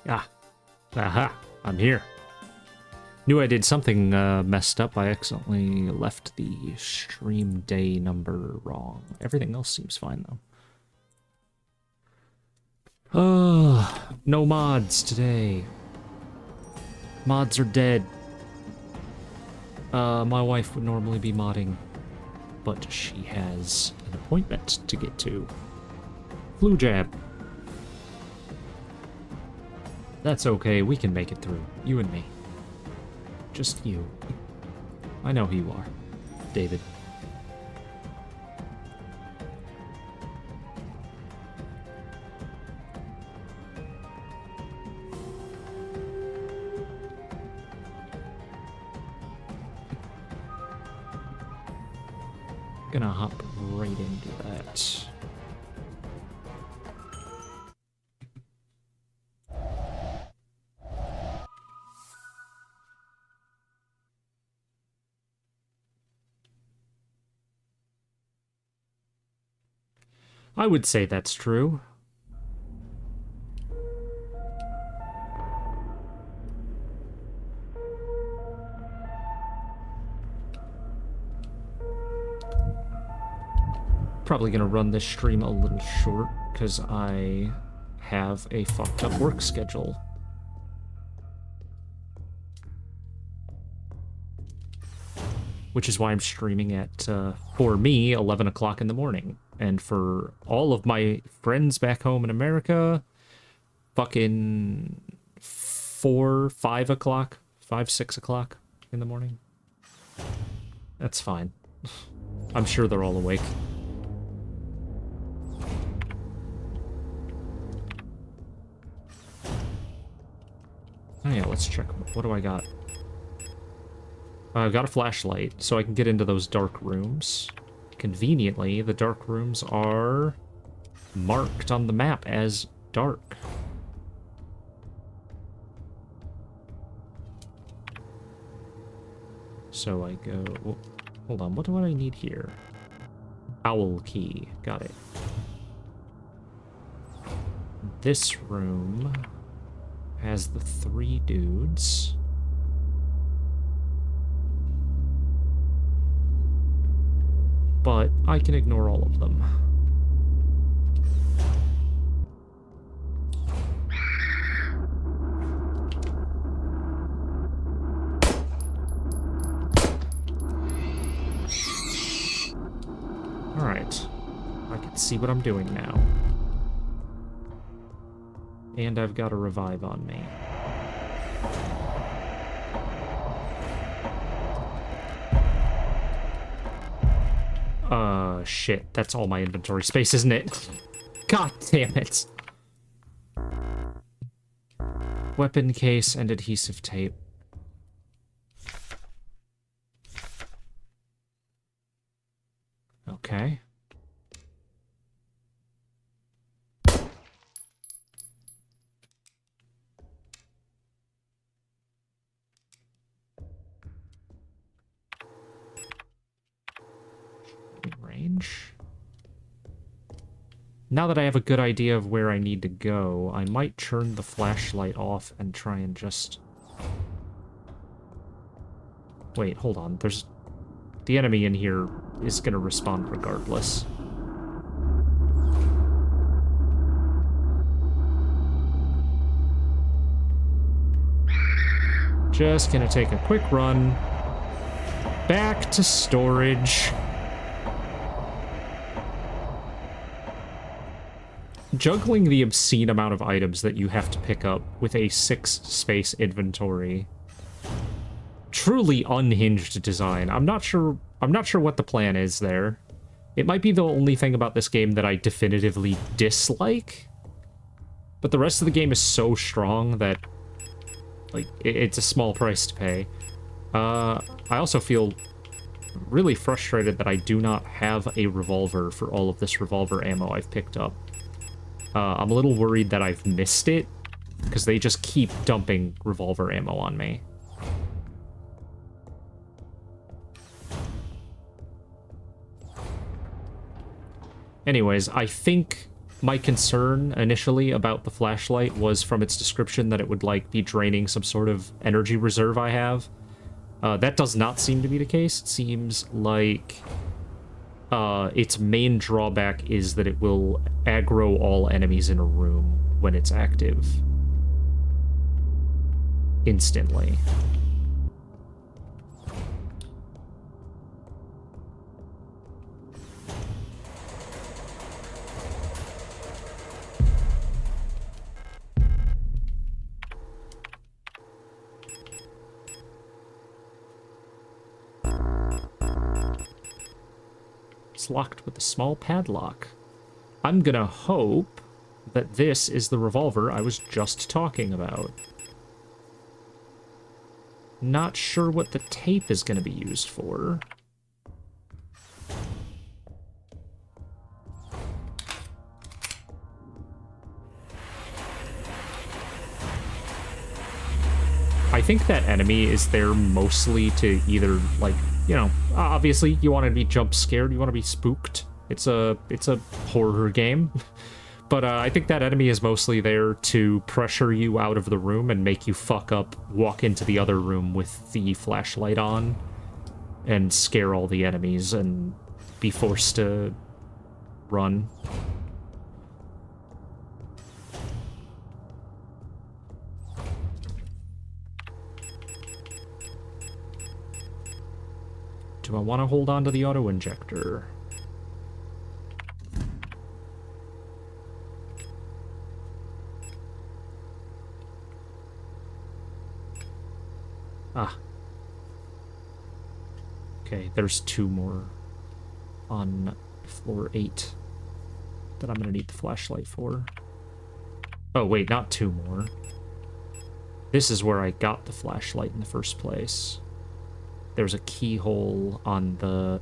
Ah, aha, I'm here. Knew I did something messed up. I accidentally left the stream day number wrong. Everything else seems fine, though. No mods today. Mods are dead. My wife would normally be modding, but she has an appointment to get to. Flu jab. That's okay, we can make it through. You and me. Just you. I know who you are, David. Gonna hop right into that. I would say that's true. Probably gonna run this stream a little short because I have a fucked up work schedule. Which is why I'm streaming at, for me, 11 o'clock in the morning. And for all of my friends back home in America, fucking 4, 5 o'clock, 5, 6 o'clock in the morning. That's fine. I'm sure they're all awake. Oh yeah, let's check. What do I got? I've got a flashlight, so I can get into those dark rooms. Conveniently, the dark rooms are marked on the map as dark. So I go... Oh, hold on, what do I need here? Owl key. Got it. This room has the 3 dudes. But I can ignore all of them. Alright. I can see what I'm doing now. And I've got a revive on me. Shit. That's all my inventory space, isn't it? God damn it. Weapon case and adhesive tape. Okay. Range. Now that I have a good idea of where I need to go, I might turn the flashlight off and try and just... Wait, hold on. There's... The enemy in here is gonna respond regardless. Just gonna take a quick run back to storage. Juggling the obscene amount of items that you have to pick up with a 6-space inventory. Truly unhinged design. I'm not sure what the plan is there. It might be the only thing about this game that I definitively dislike. But the rest of the game is so strong that, like, it's a small price to pay. I also feel really frustrated that I do not have a revolver for all of this revolver ammo I've picked up. I'm a little worried that I've missed it, because they just keep dumping revolver ammo on me. Anyways, I think my concern initially about the flashlight was from its description that it would, like, be draining some sort of energy reserve I have. That does not seem to be the case. It seems like its main drawback is that it will aggro all enemies in a room when it's active. Instantly. It's locked with a small padlock. I'm gonna hope that this is the revolver I was just talking about. Not sure what the tape is gonna be used for. I think that enemy is there mostly to either, like, you know, obviously you want to be jump scared, you want to be spooked. It's a horror game. But I think that enemy is mostly there to pressure you out of the room and make you fuck up, walk into the other room with the flashlight on, and scare all the enemies and be forced to run. Do I want to hold on to the auto-injector? Ah. Okay, there's 2 more on floor 8 that I'm gonna need the flashlight for. Oh, wait, not 2 more. This is where I got the flashlight in the first place. There's a keyhole on the...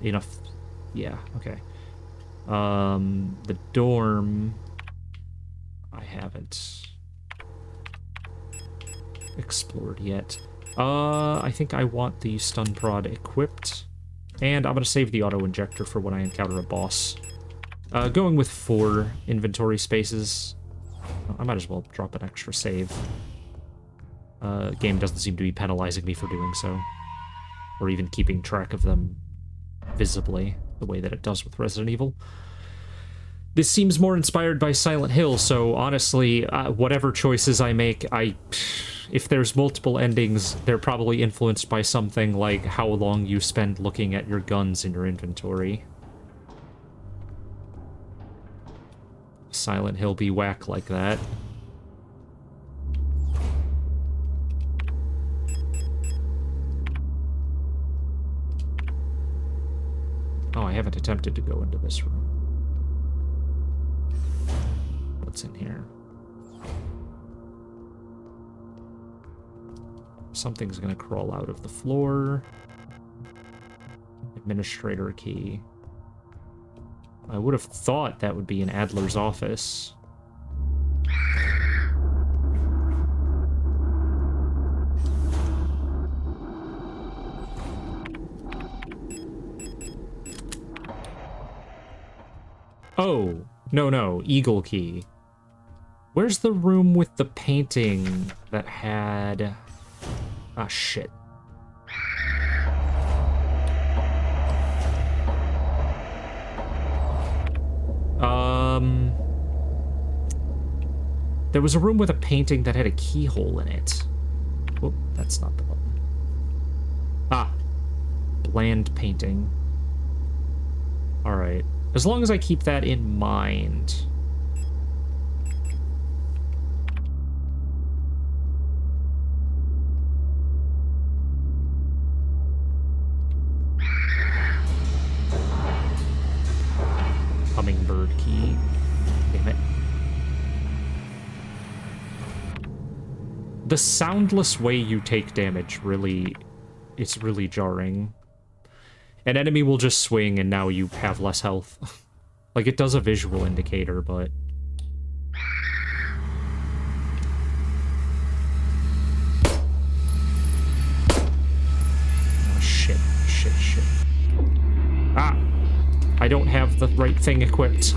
Yeah, okay. The dorm... I haven't explored yet. I think I want the stun prod equipped. And I'm going to save the auto-injector for when I encounter a boss. Going with 4 inventory spaces. I might as well drop an extra save. Game doesn't seem to be penalizing me for doing so. Or even keeping track of them visibly, the way that it does with Resident Evil. This seems more inspired by Silent Hill, so honestly, whatever choices I make, if there's multiple endings, they're probably influenced by something like how long you spend looking at your guns in your inventory. Silent Hill be whack like that. Oh, I haven't attempted to go into this room. What's in here? Something's gonna crawl out of the floor. Administrator key. I would have thought that would be in Adler's office. Oh, no, Eagle key. Where's the room with the painting that had... Ah, shit. There was a room with a painting that had a keyhole in it. Oh, that's not the button. Ah. Bland painting. Alright. As long as I keep that in mind. Hummingbird key. Damn it. The soundless way you take damage really... It's really jarring. An enemy will just swing and now you have less health. Like, it does a visual indicator, but... Oh, shit. Ah! I don't have the right thing equipped.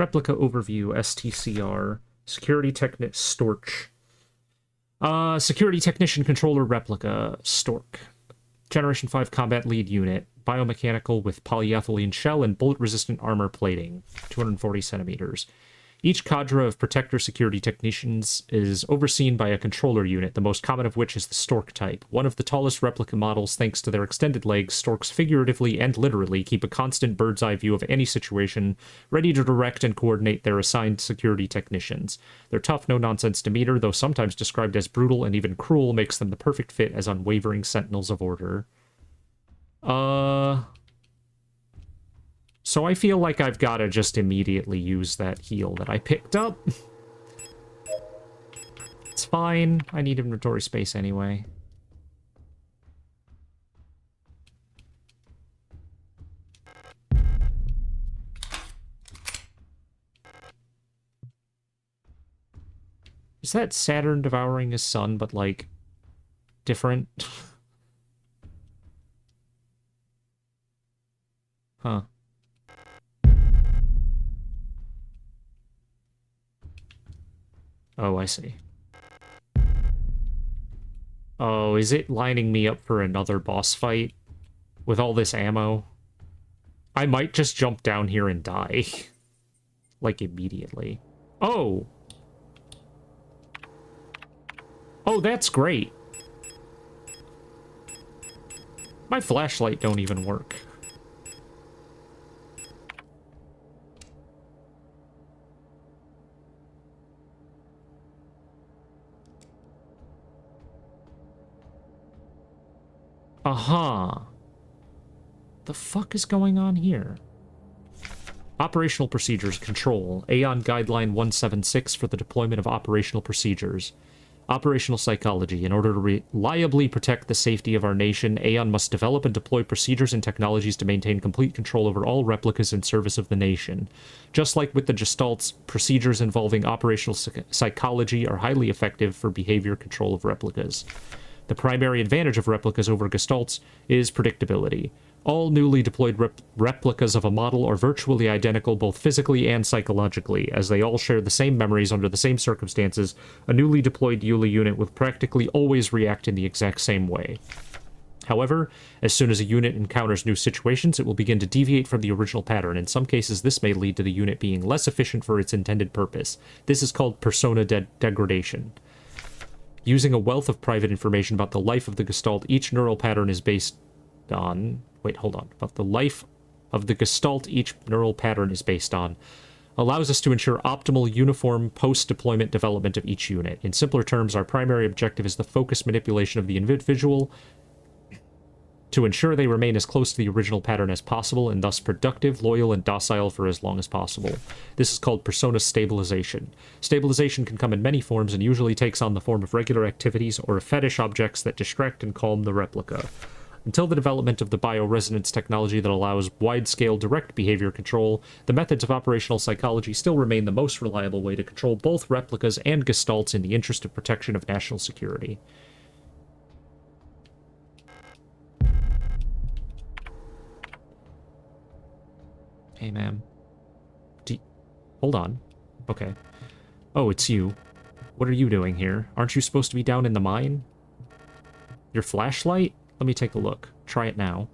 Replica overview, STCR. Security Technician, Storch. Security Technician Controller Replica, Stork. Generation 5 Combat Lead Unit. Biomechanical with polyethylene shell and bullet-resistant armor plating. 240 centimeters. Each cadre of Protector security technicians is overseen by a controller unit, the most common of which is the Stork type. One of the tallest replica models, thanks to their extended legs, Storks figuratively and literally keep a constant bird's eye view of any situation, ready to direct and coordinate their assigned security technicians. Their tough, no-nonsense demeanor, though sometimes described as brutal and even cruel, makes them the perfect fit as unwavering sentinels of order. So I feel like I've got to just immediately use that heal that I picked up. It's fine. I need inventory space anyway. Is that Saturn devouring his sun, but, like, different? Huh. Oh, I see. Oh, is it lining me up for another boss fight? With all this ammo? I might just jump down here and die. Like, immediately. Oh! Oh, that's great. My flashlight don't even work. Aha. The fuck is going on here? Operational Procedures Control. Aeon Guideline 176 for the deployment of operational procedures. Operational Psychology. In order to reliably protect the safety of our nation, Aeon must develop and deploy procedures and technologies to maintain complete control over all replicas in service of the nation. Just like with the Gestalts, procedures involving operational psychology are highly effective for behavior control of replicas. The primary advantage of replicas over Gestalts is predictability. All newly deployed replicas of a model are virtually identical both physically and psychologically, as they all share the same memories under the same circumstances. A newly deployed EULA unit will practically always react in the exact same way. However, as soon as a unit encounters new situations, it will begin to deviate from the original pattern. In some cases, this may lead to the unit being less efficient for its intended purpose. This is called persona degradation. Using a wealth of private information about the life of the Gestalt each neural pattern is based on... Wait, hold on. About the life of the Gestalt each neural pattern is based on allows us to ensure optimal, uniform, post-deployment development of each unit. In simpler terms, our primary objective is the focused manipulation of the individual to ensure they remain as close to the original pattern as possible, and thus productive, loyal, and docile for as long as possible. This is called persona stabilization. Stabilization can come in many forms and usually takes on the form of regular activities or fetish objects that distract and calm the replica. Until the development of the bioresonance technology that allows wide-scale direct behavior control, the methods of operational psychology still remain the most reliable way to control both replicas and Gestalts in the interest of protection of national security. Hey, ma'am. Hold on. Okay. Oh, it's you. What are you doing here? Aren't you supposed to be down in the mine? Your flashlight? Let me take a look. Try it now.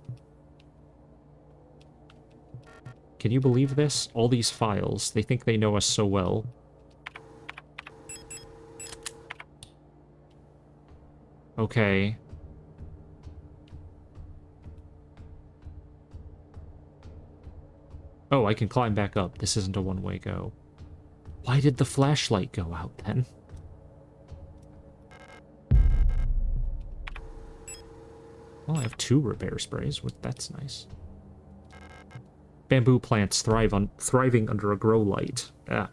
Can you believe this? All these files. They think they know us so well. Okay. Oh, I can climb back up. This isn't a one-way go. Why did the flashlight go out, then? Well, I have 2 repair sprays. That's nice. Bamboo plants thriving under a grow light. Ah.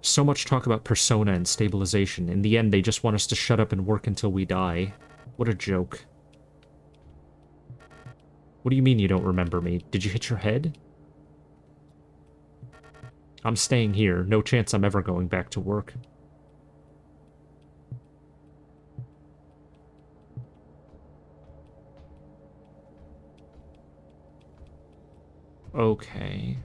So much talk about persona and stabilization. In the end, they just want us to shut up and work until we die. What a joke. What do you mean you don't remember me? Did you hit your head? I'm staying here. No chance I'm ever going back to work. Okay.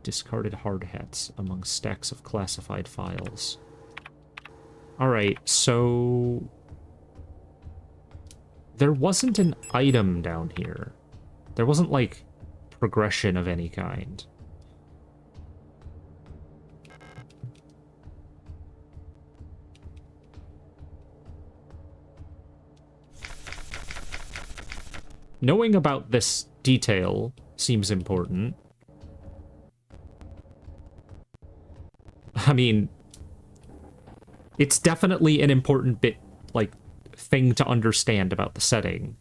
Discarded hard hats among stacks of classified files. Alright, so... there wasn't an item down here. There wasn't, like, progression of any kind. Knowing about this detail seems important. I mean, it's definitely an important bit, like, thing to understand about the setting.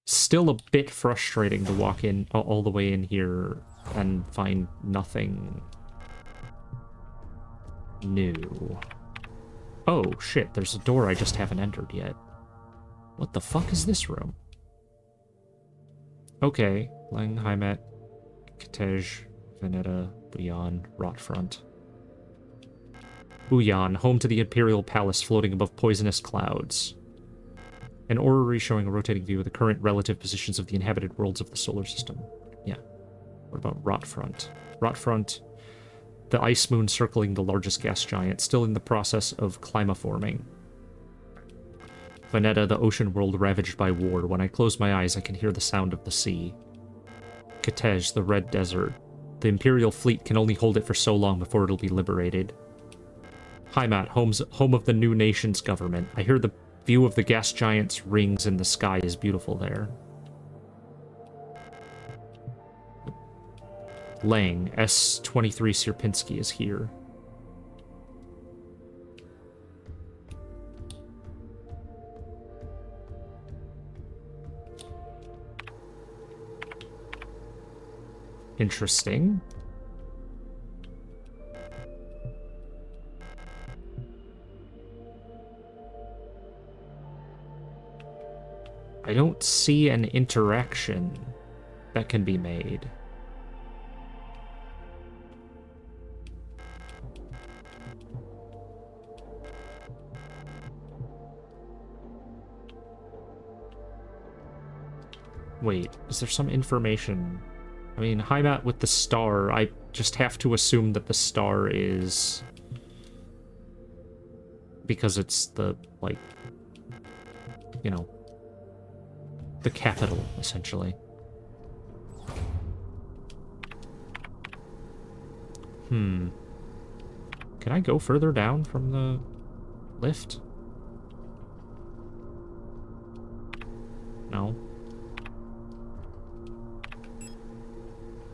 Still a bit frustrating to walk in all the way in here and find nothing new. Oh, shit, there's a door I just haven't entered yet. What the fuck is this room? Okay, Lang, Heimat, Kitej, Veneta, Buyan, Rotfront. Buyan, home to the Imperial Palace floating above poisonous clouds. An orrery showing a rotating view of the current relative positions of the inhabited worlds of the solar system. Yeah. What about Rotfront? Rotfront, the ice moon circling the largest gas giant, still in the process of climaforming. Veneta, the ocean world ravaged by war. When I close my eyes, I can hear the sound of the sea. Kitej, the red desert. The Imperial fleet can only hold it for so long before it'll be liberated. Heimat, home of the new nation's government. I hear the view of the gas giant's rings in the sky is beautiful there. Lang, S-23 Sierpinski is here. Interesting. I don't see an interaction that can be made. Wait, is there some information? I mean, Heimat with the star, I just have to assume that the star is... because it's the, like, you know, the capital, essentially. Can I go further down from the lift? No.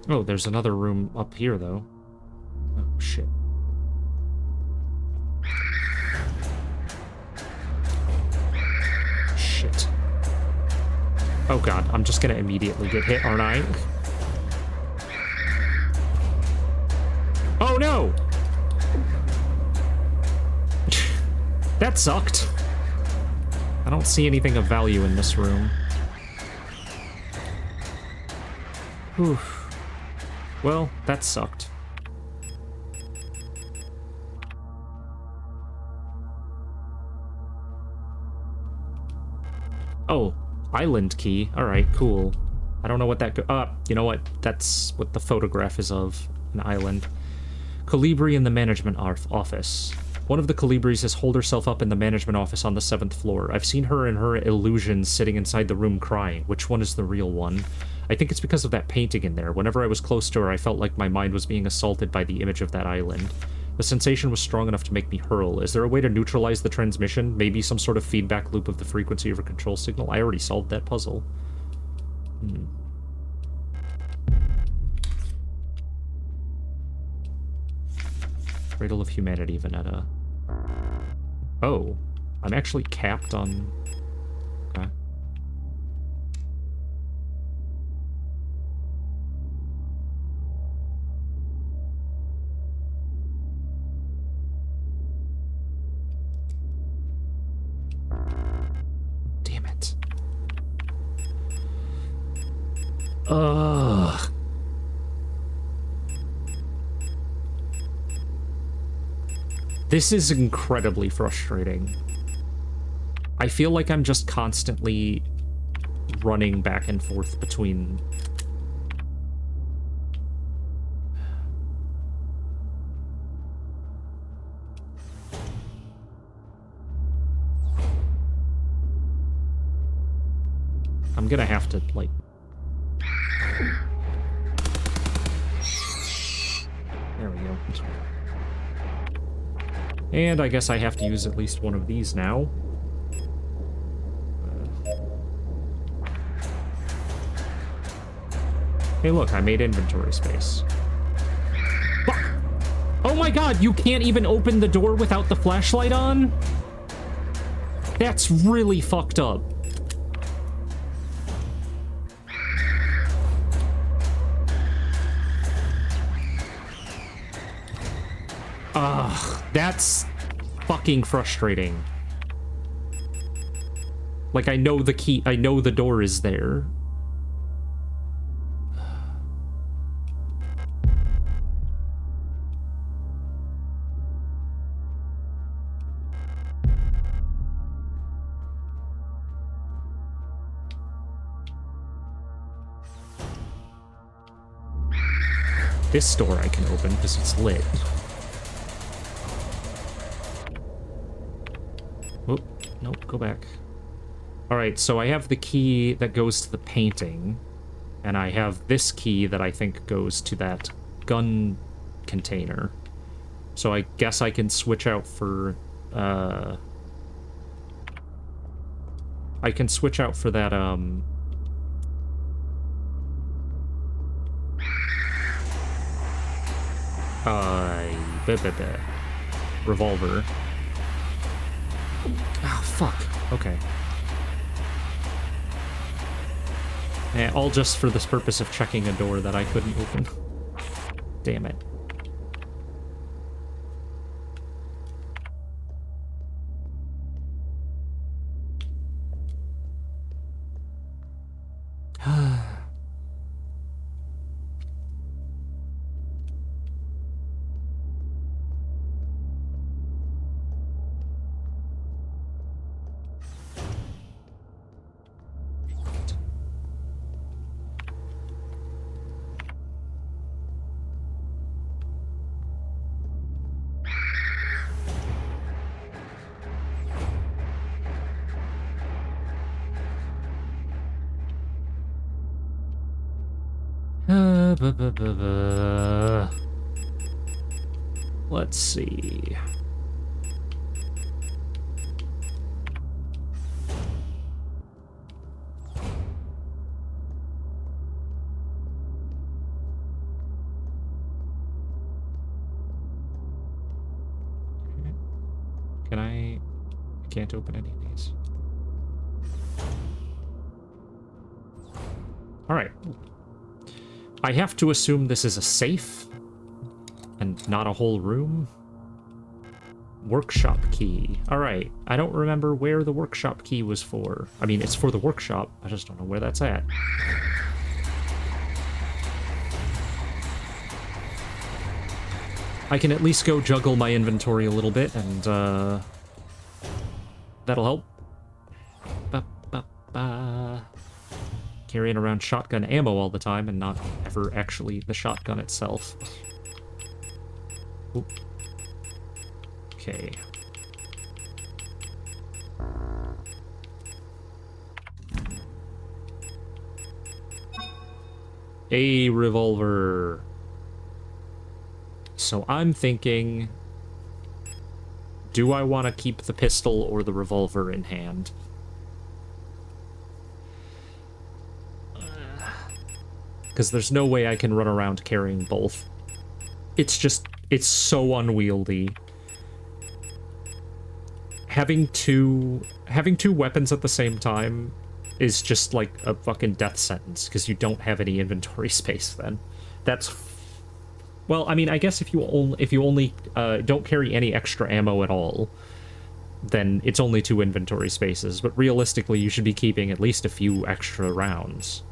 Oh, there's another room up here, though. Oh, shit. Shit. Oh god, I'm just gonna immediately get hit, aren't I? Oh no! That sucked. I don't see anything of value in this room. Oof. Well, that sucked. Oh, island key. Alright, cool. I don't know what that you know what? That's what the photograph is of. An island. Colibri in the management office. One of the Colibris has holed herself up in the management office on the 7th floor. I've seen her in her illusions sitting inside the room crying. Which one is the real one? I think it's because of that painting in there. Whenever I was close to her, I felt like my mind was being assaulted by the image of that island. The sensation was strong enough to make me hurl. Is there a way to neutralize the transmission? Maybe some sort of feedback loop of the frequency of a control signal? I already solved that puzzle. Cradle of Humanity, Veneta. Oh, I'm actually capped on... Okay. Ugh. This is incredibly frustrating. I feel like I'm just constantly running back and forth between... I'm gonna have to, like... There we go. And I guess I have to use at least one of these now. Hey, look, I made inventory space. Fuck! Oh my god, you can't even open the door without the flashlight on? That's really fucked up. Ugh, that's fucking frustrating. Like, I know the key, I know the door is there. This door I can open because it's lit. Whoop, nope, go back. Alright, so I have the key that goes to the painting, and I have this key that I think goes to that gun container. So I guess I can switch out for, I can switch out for that, revolver. Oh, fuck. Okay. All just for this purpose of checking a door that I couldn't open. Damn it. Let's see. Can I can't open any of these. All right. I have to assume this is a safe and not a whole room. Workshop key. All right. I don't remember where the workshop key was for. I mean, it's for the workshop. I just don't know where that's at. I can at least go juggle my inventory a little bit, and that'll help. Carrying around shotgun ammo all the time and not ever actually the shotgun itself. Oop. Okay. A revolver. So I'm thinking, do I want to keep the pistol or the revolver in hand? Because there's no way I can run around carrying both. It's just, it's so unwieldy. Having two weapons at the same time is just like a fucking death sentence, because you don't have any inventory space then. That's... Well, I mean, I guess if you only don't carry any extra ammo at all, then it's only 2 inventory spaces, but realistically you should be keeping at least a few extra rounds.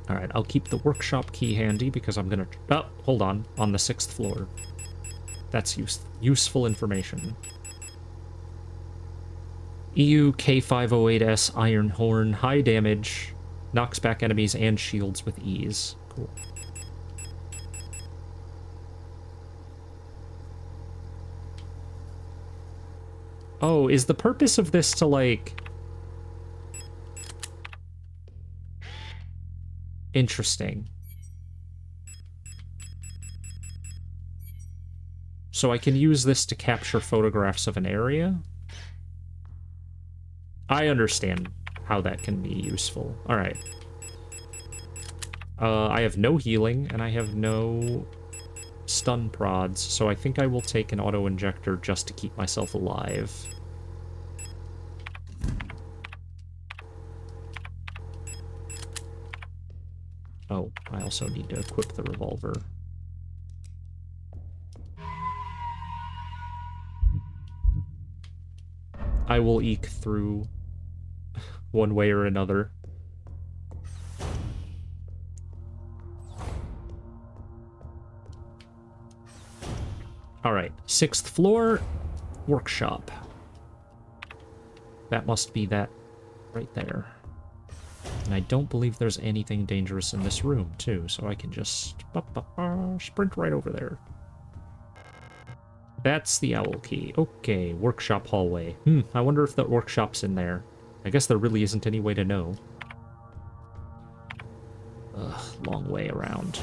Alright, I'll keep the workshop key handy because I'm gonna... Oh, hold on. On the 6th floor. That's useful information. EU K508S Iron Horn. High damage. Knocks back enemies and shields with ease. Cool. Oh, is the purpose of this to, like... Interesting. So I can use this to capture photographs of an area? I understand how that can be useful. Alright. I have no healing, and I have no stun prods, so I think I will take an auto-injector just to keep myself alive. Oh, I also need to equip the revolver. I will eke through one way or another. Alright, 6th floor, workshop. That must be that right there. And I don't believe there's anything dangerous in this room, too, so I can just sprint right over there. That's the owl key. Okay, workshop hallway. I wonder if the workshop's in there. I guess there really isn't any way to know. Ugh, long way around.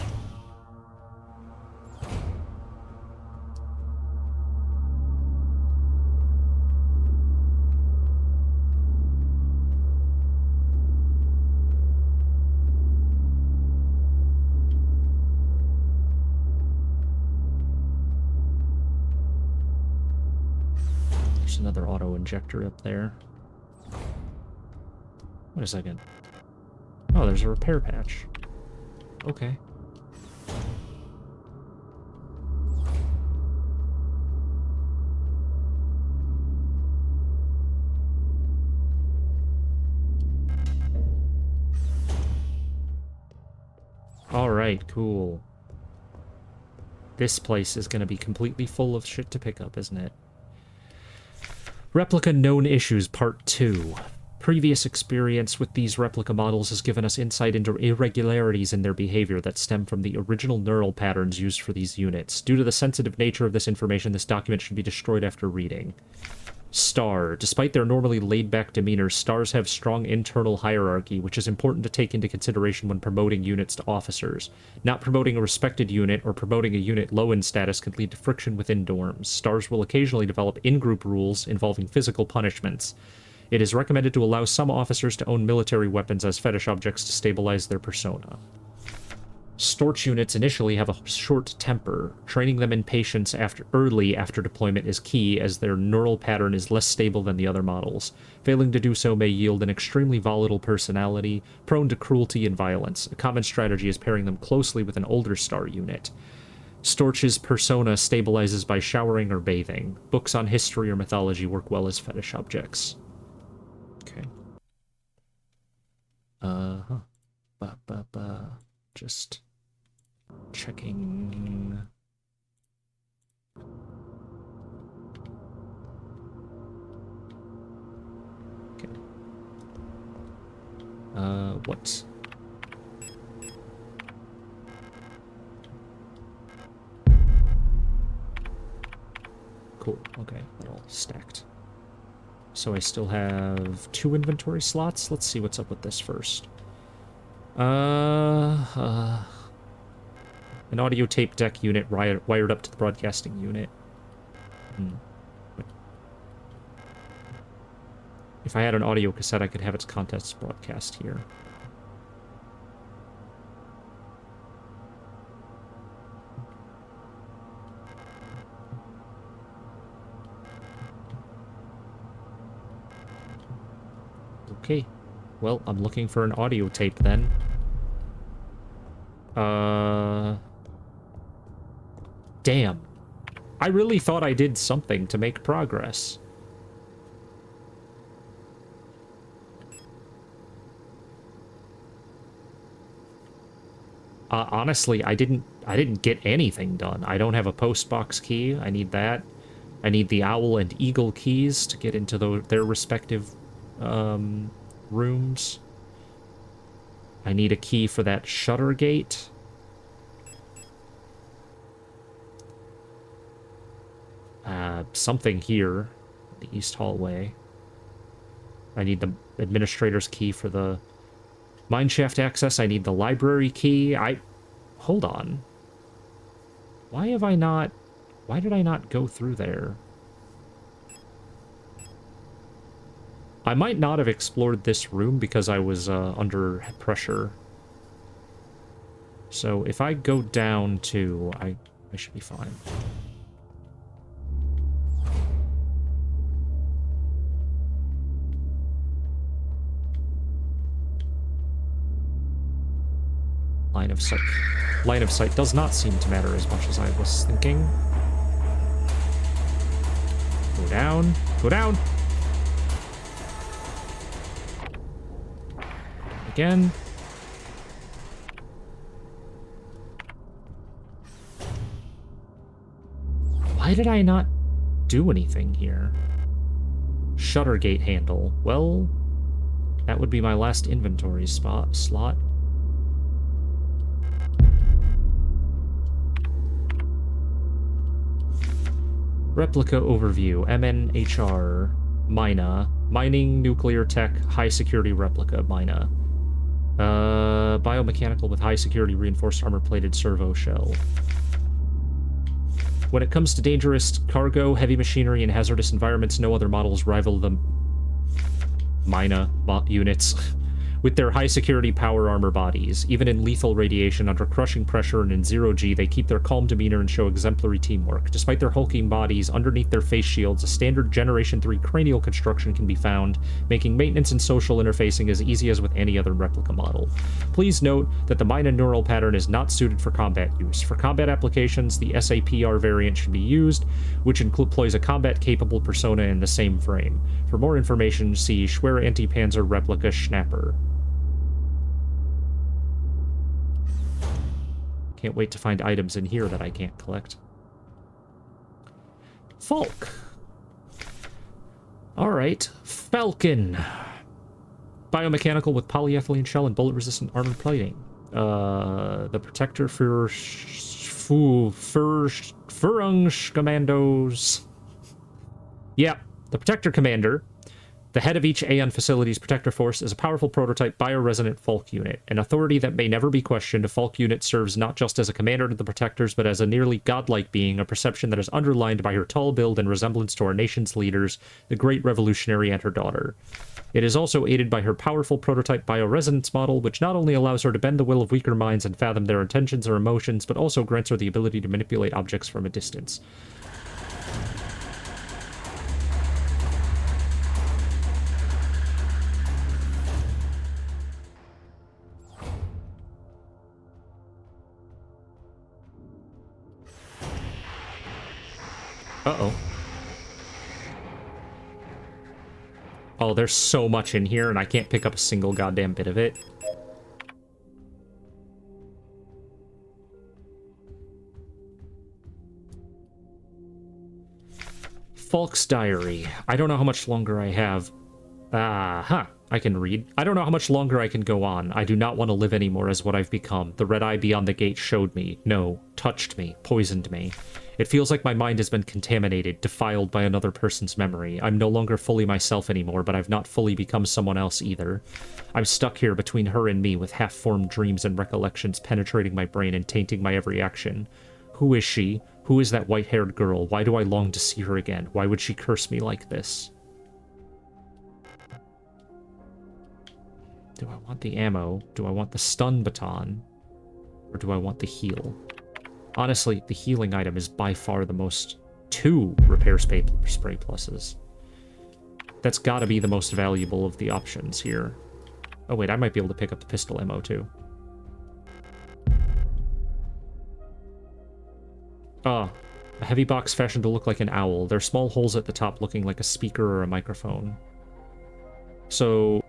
Another auto-injector up there. Wait a second. Oh, there's a repair patch. Okay. Alright, cool. This place is gonna be completely full of shit to pick up, isn't it? Replica Known Issues Part 2. Previous experience with these replica models has given us insight into irregularities in their behavior that stem from the original neural patterns used for these units. Due to the sensitive nature of this information, this document should be destroyed after reading. Star. Despite their normally laid-back demeanor, stars have strong internal hierarchy, which is important to take into consideration when promoting units to officers. Not promoting a respected unit or promoting a unit low in status can lead to friction within dorms. Stars will occasionally develop in-group rules involving physical punishments. It is recommended to allow some officers to own military weapons as fetish objects to stabilize their persona. Storch units initially have a short temper. Training them in patience early after deployment is key, as their neural pattern is less stable than the other models. Failing to do so may yield an extremely volatile personality, prone to cruelty and violence. A common strategy is pairing them closely with an older star unit. Storch's persona stabilizes by showering or bathing. Books on history or mythology work well as fetish objects. Okay. Just checking. Okay. What? Cool. Okay, they're all stacked. So I still have 2 inventory slots. Let's see what's up with this first. An audio tape deck unit wired up to the broadcasting unit. If I had an audio cassette, I could have its contents broadcast here. Okay. Well, I'm looking for an audio tape then. Damn. I really thought I did something to make progress. Honestly, I didn't get anything done. I don't have a postbox key. I need that. I need the owl and eagle keys to get into their respective rooms. I need a key for that shutter gate. Something here, the east hallway. I need the administrator's key for the mineshaft access. I need the library key. Hold on. Why did I not go through there? I might not have explored this room because I was under pressure. So if I go down to... I should be fine. Line of sight. Line of sight does not seem to matter as much as I was thinking. Go down. Go down! Again. Why did I not do anything here? Shutter gate handle. Well, that would be my last inventory slot. Replica overview. MNHR. Mina. Mining nuclear tech. High security replica. Mina. Biomechanical with high security reinforced armor plated servo shell. When it comes to dangerous cargo, heavy machinery, and hazardous environments, no other models rival the Mina units. With their high-security power armor bodies, even in lethal radiation under crushing pressure and in zero-G, they keep their calm demeanor and show exemplary teamwork. Despite their hulking bodies, underneath their face shields, a standard Generation 3 cranial construction can be found, making maintenance and social interfacing as easy as with any other replica model. Please note that the Mina neural pattern is not suited for combat use. For combat applications, the SAPR variant should be used, which employs a combat-capable persona in the same frame. For more information, see Schwer Anti-Panzer Replica Schnapper. Can't wait to find items in here that I can't collect. Falk. Alright. Falcon. Biomechanical with polyethylene shell and bullet-resistant armored plating. The protector for Furung Commandos. Yeah, the protector commander. The head of each Aeon Facilities Protector Force is a powerful prototype bioresonant Falk unit, an authority that may never be questioned. A Falk unit serves not just as a commander to the Protectors, but as a nearly godlike being, a perception that is underlined by her tall build and resemblance to our nation's leaders, the Great Revolutionary and her daughter. It is also aided by her powerful prototype bioresonance model, which not only allows her to bend the will of weaker minds and fathom their intentions or emotions, but also grants her the ability to manipulate objects from a distance. Uh-oh. Oh, there's so much in here, and I can't pick up a single goddamn bit of it. Falk's diary. I don't know how much longer I have. I can read. I don't know how much longer I can go on. I do not want to live anymore as what I've become. The red eye beyond the gate showed me. No, touched me, poisoned me. It feels like my mind has been contaminated, defiled by another person's memory. I'm no longer fully myself anymore, but I've not fully become someone else either. I'm stuck here between her and me, with half-formed dreams and recollections penetrating my brain and tainting my every action. Who is she? Who is that white-haired girl? Why do I long to see her again? Why would she curse me like this? Do I want the ammo? Do I want the stun baton? Or do I want the heal? Honestly, the healing item is by far the most... 2 repair spray pluses. That's gotta be the most valuable of the options here. Oh wait, I might be able to pick up the pistol ammo too. A heavy box fashioned to look like an owl. There are small holes at the top looking like a speaker or a microphone. So...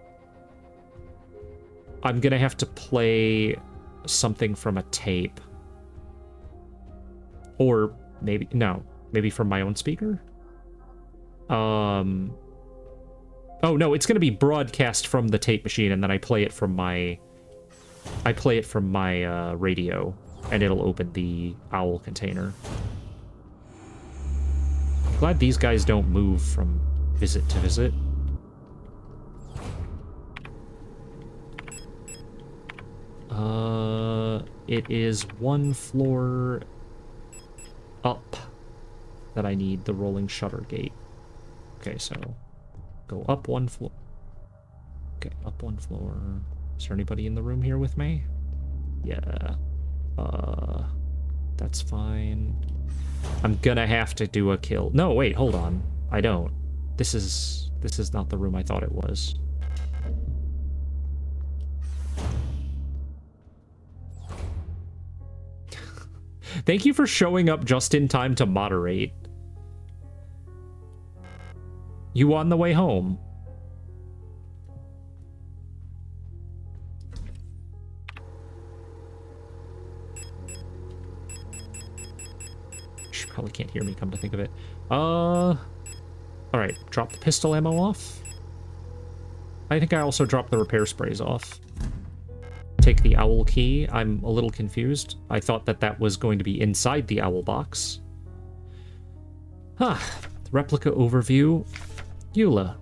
I'm gonna have to play something from a tape. Or maybe, no, maybe from my own speaker? Oh no, it's gonna be broadcast from the tape machine, and then I play it from my radio, and it'll open the owl container. Glad these guys don't move from visit to visit. It is one floor up that I need the rolling shutter gate. Okay, so go up one floor. Okay, up one floor. Is there anybody in the room here with me? Yeah. That's fine. I'm gonna have to do a kill. No, wait, hold on. I don't. This is not the room I thought it was. Thank you for showing up just in time to moderate. You on the way home? She probably can't hear me, come to think of it. Alright, drop the pistol ammo off. I think I also dropped the repair sprays off. Take the owl key. I'm a little confused. I thought that that was going to be inside the owl box. Replica overview. Eula.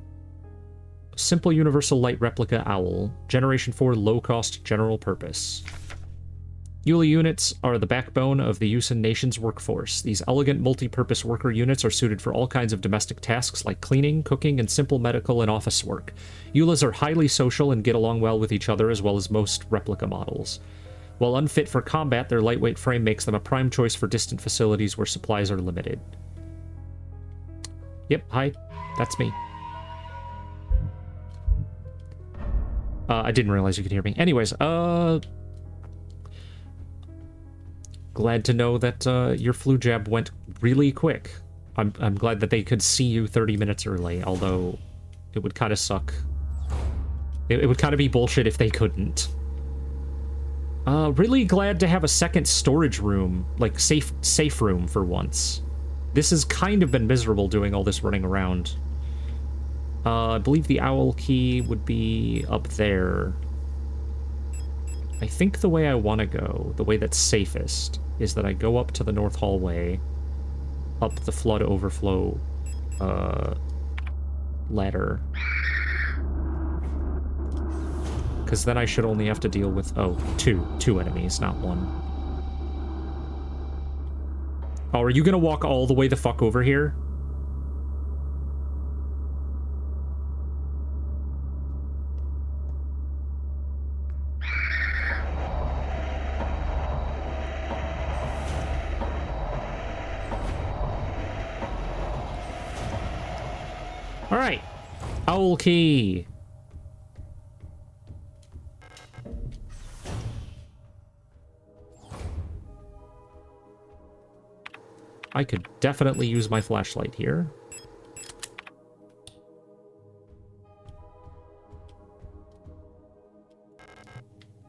Simple universal light replica owl. Generation 4 low-cost general purpose. Eula units are the backbone of the Yusan nation's workforce. These elegant multi-purpose worker units are suited for all kinds of domestic tasks like cleaning, cooking, and simple medical and office work. Eulas are highly social and get along well with each other as well as most replica models. While unfit for combat, their lightweight frame makes them a prime choice for distant facilities where supplies are limited. Yep, hi. That's me. I didn't realize you could hear me. Anyways, glad to know that your flu jab went really quick. I'm glad that they could see you 30 minutes early, although it would kind of suck. It would kind of be bullshit if they couldn't. Really glad to have a second storage room, like safe room for once. This has kind of been miserable doing all this running around. I believe the owl key would be up there. I think the way I want to go, the way that's safest, is that I go up to the north hallway, up the flood overflow ladder. Because then I should only have to deal with, two enemies, not one. Oh, are you gonna walk all the way the fuck over here? Alright. Owl key. I could definitely use my flashlight here.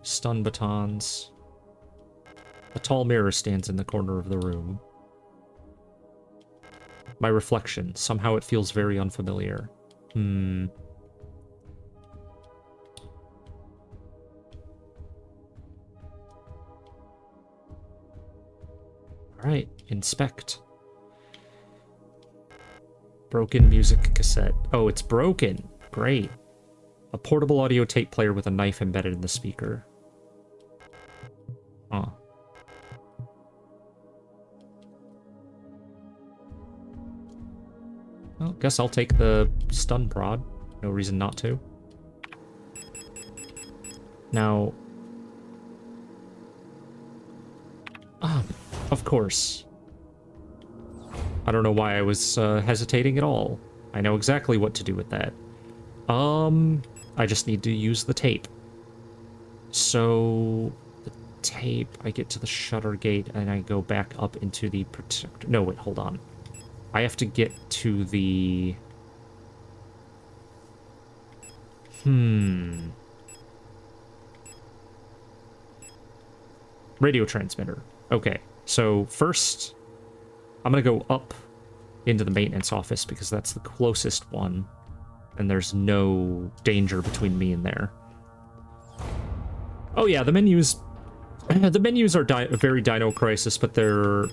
Stun batons. A tall mirror stands in the corner of the room. My reflection. Somehow it feels very unfamiliar. Alright, inspect. Broken music cassette. Oh, it's broken. Great. A portable audio tape player with a knife embedded in the speaker. Huh. Well, guess I'll take the stun prod. No reason not to. Now... of course. I don't know why I was hesitating at all. I know exactly what to do with that. I just need to use the tape. So... the tape, I get to the shutter gate, and I go back up into the protector... No, wait, hold on. I have to get to the... Radio transmitter. Okay, so first, I'm gonna go up into the maintenance office because that's the closest one, and there's no danger between me and there. Oh yeah, the menus are very Dino Crisis, but they're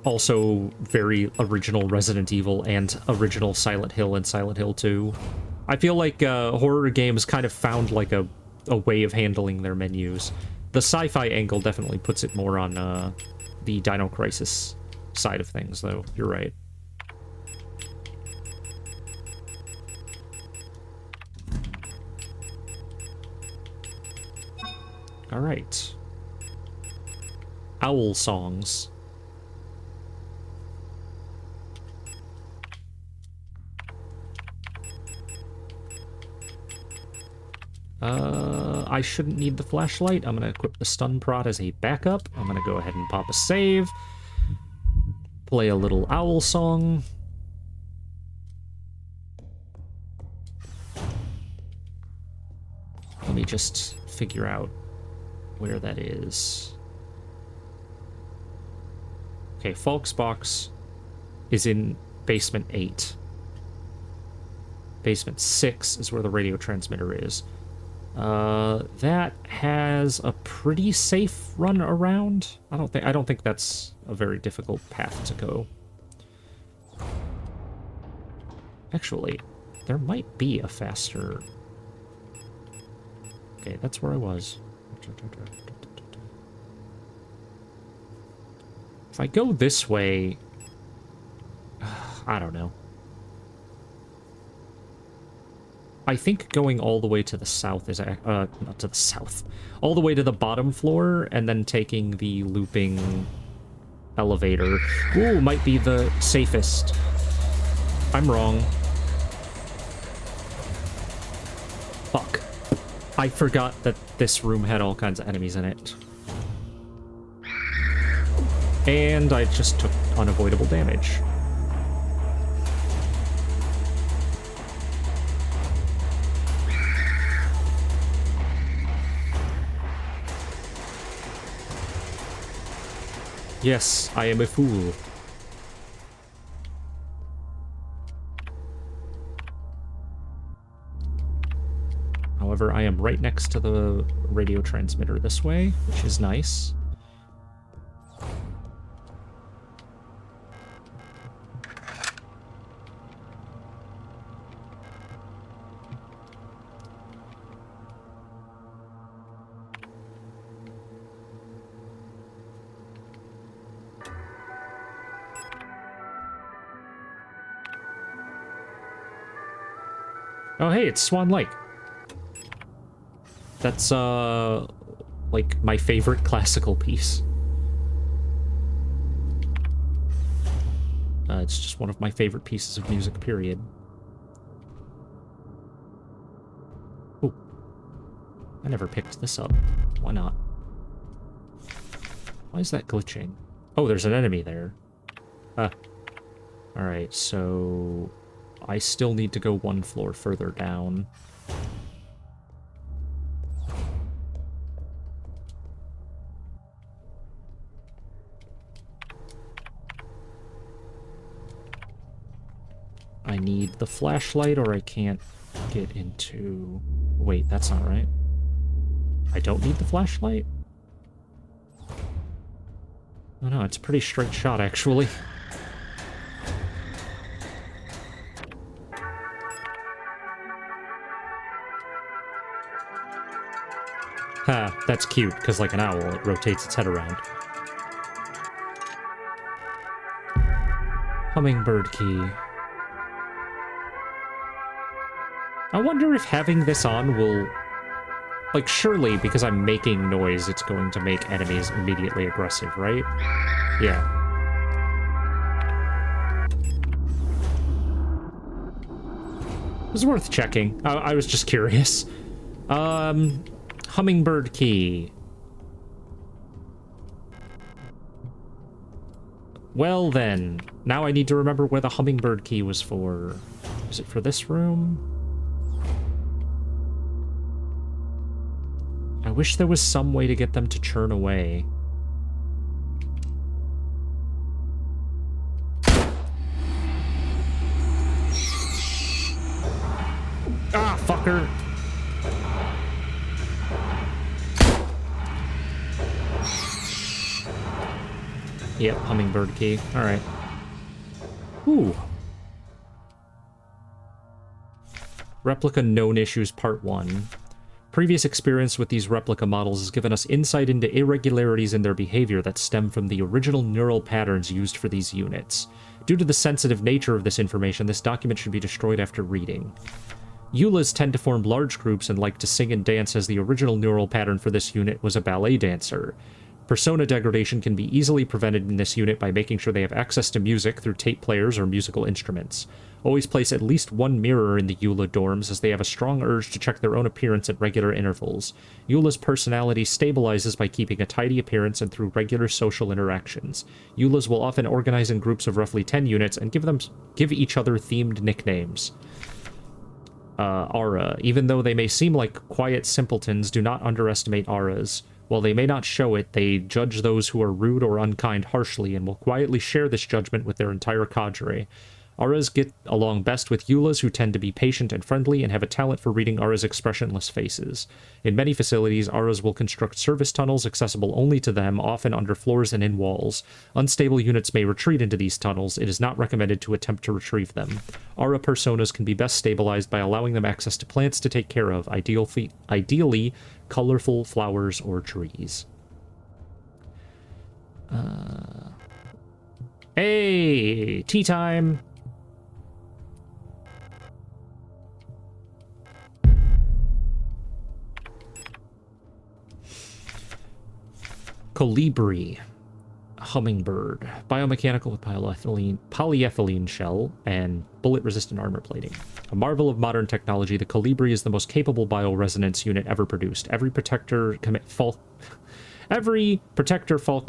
also very original Resident Evil and original Silent Hill and Silent Hill 2. I feel like horror games kind of found like a way of handling their menus. The sci-fi angle definitely puts it more on the Dino Crisis side of things, though. You're right. All right. Owl songs. I shouldn't need the flashlight. I'm going to equip the stun prod as a backup. I'm going to go ahead and pop a save. Play a little owl song. Let me just figure out where that is. Okay, Falk's box is in basement 8. Basement 6 is where the radio transmitter is. That has a pretty safe run around. I don't think that's a very difficult path to go. Actually, there might be a faster... Okay, that's where I was. If I go this way... I don't know. I think going all the way to the south is... not to the south. All the way to the bottom floor, and then taking the looping elevator. Ooh, might be the safest. I'm wrong. Fuck. I forgot that this room had all kinds of enemies in it. And I just took unavoidable damage. Yes, I am a fool. However, I am right next to the radio transmitter this way, which is nice. Oh, hey, it's Swan Lake. That's, like, my favorite classical piece. It's just one of my favorite pieces of music, period. Ooh. I never picked this up. Why not? Why is that glitching? Oh, there's an enemy there. Alright, so... I still need to go one floor further down. I need the flashlight or I can't get into... Wait, that's not right. I don't need the flashlight? Oh no, it's a pretty straight shot, actually. Ha, that's cute, because like an owl, it rotates its head around. Hummingbird key. I wonder if having this on will... Like, surely, because I'm making noise, it's going to make enemies immediately aggressive, right? Yeah. It was worth checking. I was just curious. Hummingbird key. Well then, now I need to remember where the hummingbird key was for. Is it for this room? I wish there was some way to get them to churn away. Yep, hummingbird key. Alright. Ooh. Replica Known Issues Part 1. Previous experience with these replica models has given us insight into irregularities in their behavior that stem from the original neural patterns used for these units. Due to the sensitive nature of this information, this document should be destroyed after reading. EULAs tend to form large groups and like to sing and dance, as the original neural pattern for this unit was a ballet dancer. Persona degradation can be easily prevented in this unit by making sure they have access to music through tape players or musical instruments. Always place at least one mirror in the EULA dorms, as they have a strong urge to check their own appearance at regular intervals. EULA's personality stabilizes by keeping a tidy appearance and through regular social interactions. EULAs will often organize in groups of roughly 10 units and give each other themed nicknames. Aura. Even though they may seem like quiet simpletons, do not underestimate auras. While they may not show it, they judge those who are rude or unkind harshly and will quietly share this judgment with their entire cadre. Auras get along best with EULAs, who tend to be patient and friendly and have a talent for reading Auras' expressionless faces. In many facilities, Auras will construct service tunnels accessible only to them, often under floors and in walls. Unstable units may retreat into these tunnels. It is not recommended to attempt to retrieve them. Aura personas can be best stabilized by allowing them access to plants to take care of, ideally colorful flowers or trees. Hey, tea time! Colibri, hummingbird, biomechanical with polyethylene shell, and bullet-resistant armor plating. A marvel of modern technology, the Colibri is the most capable bioresonance unit ever produced. Every protector Falk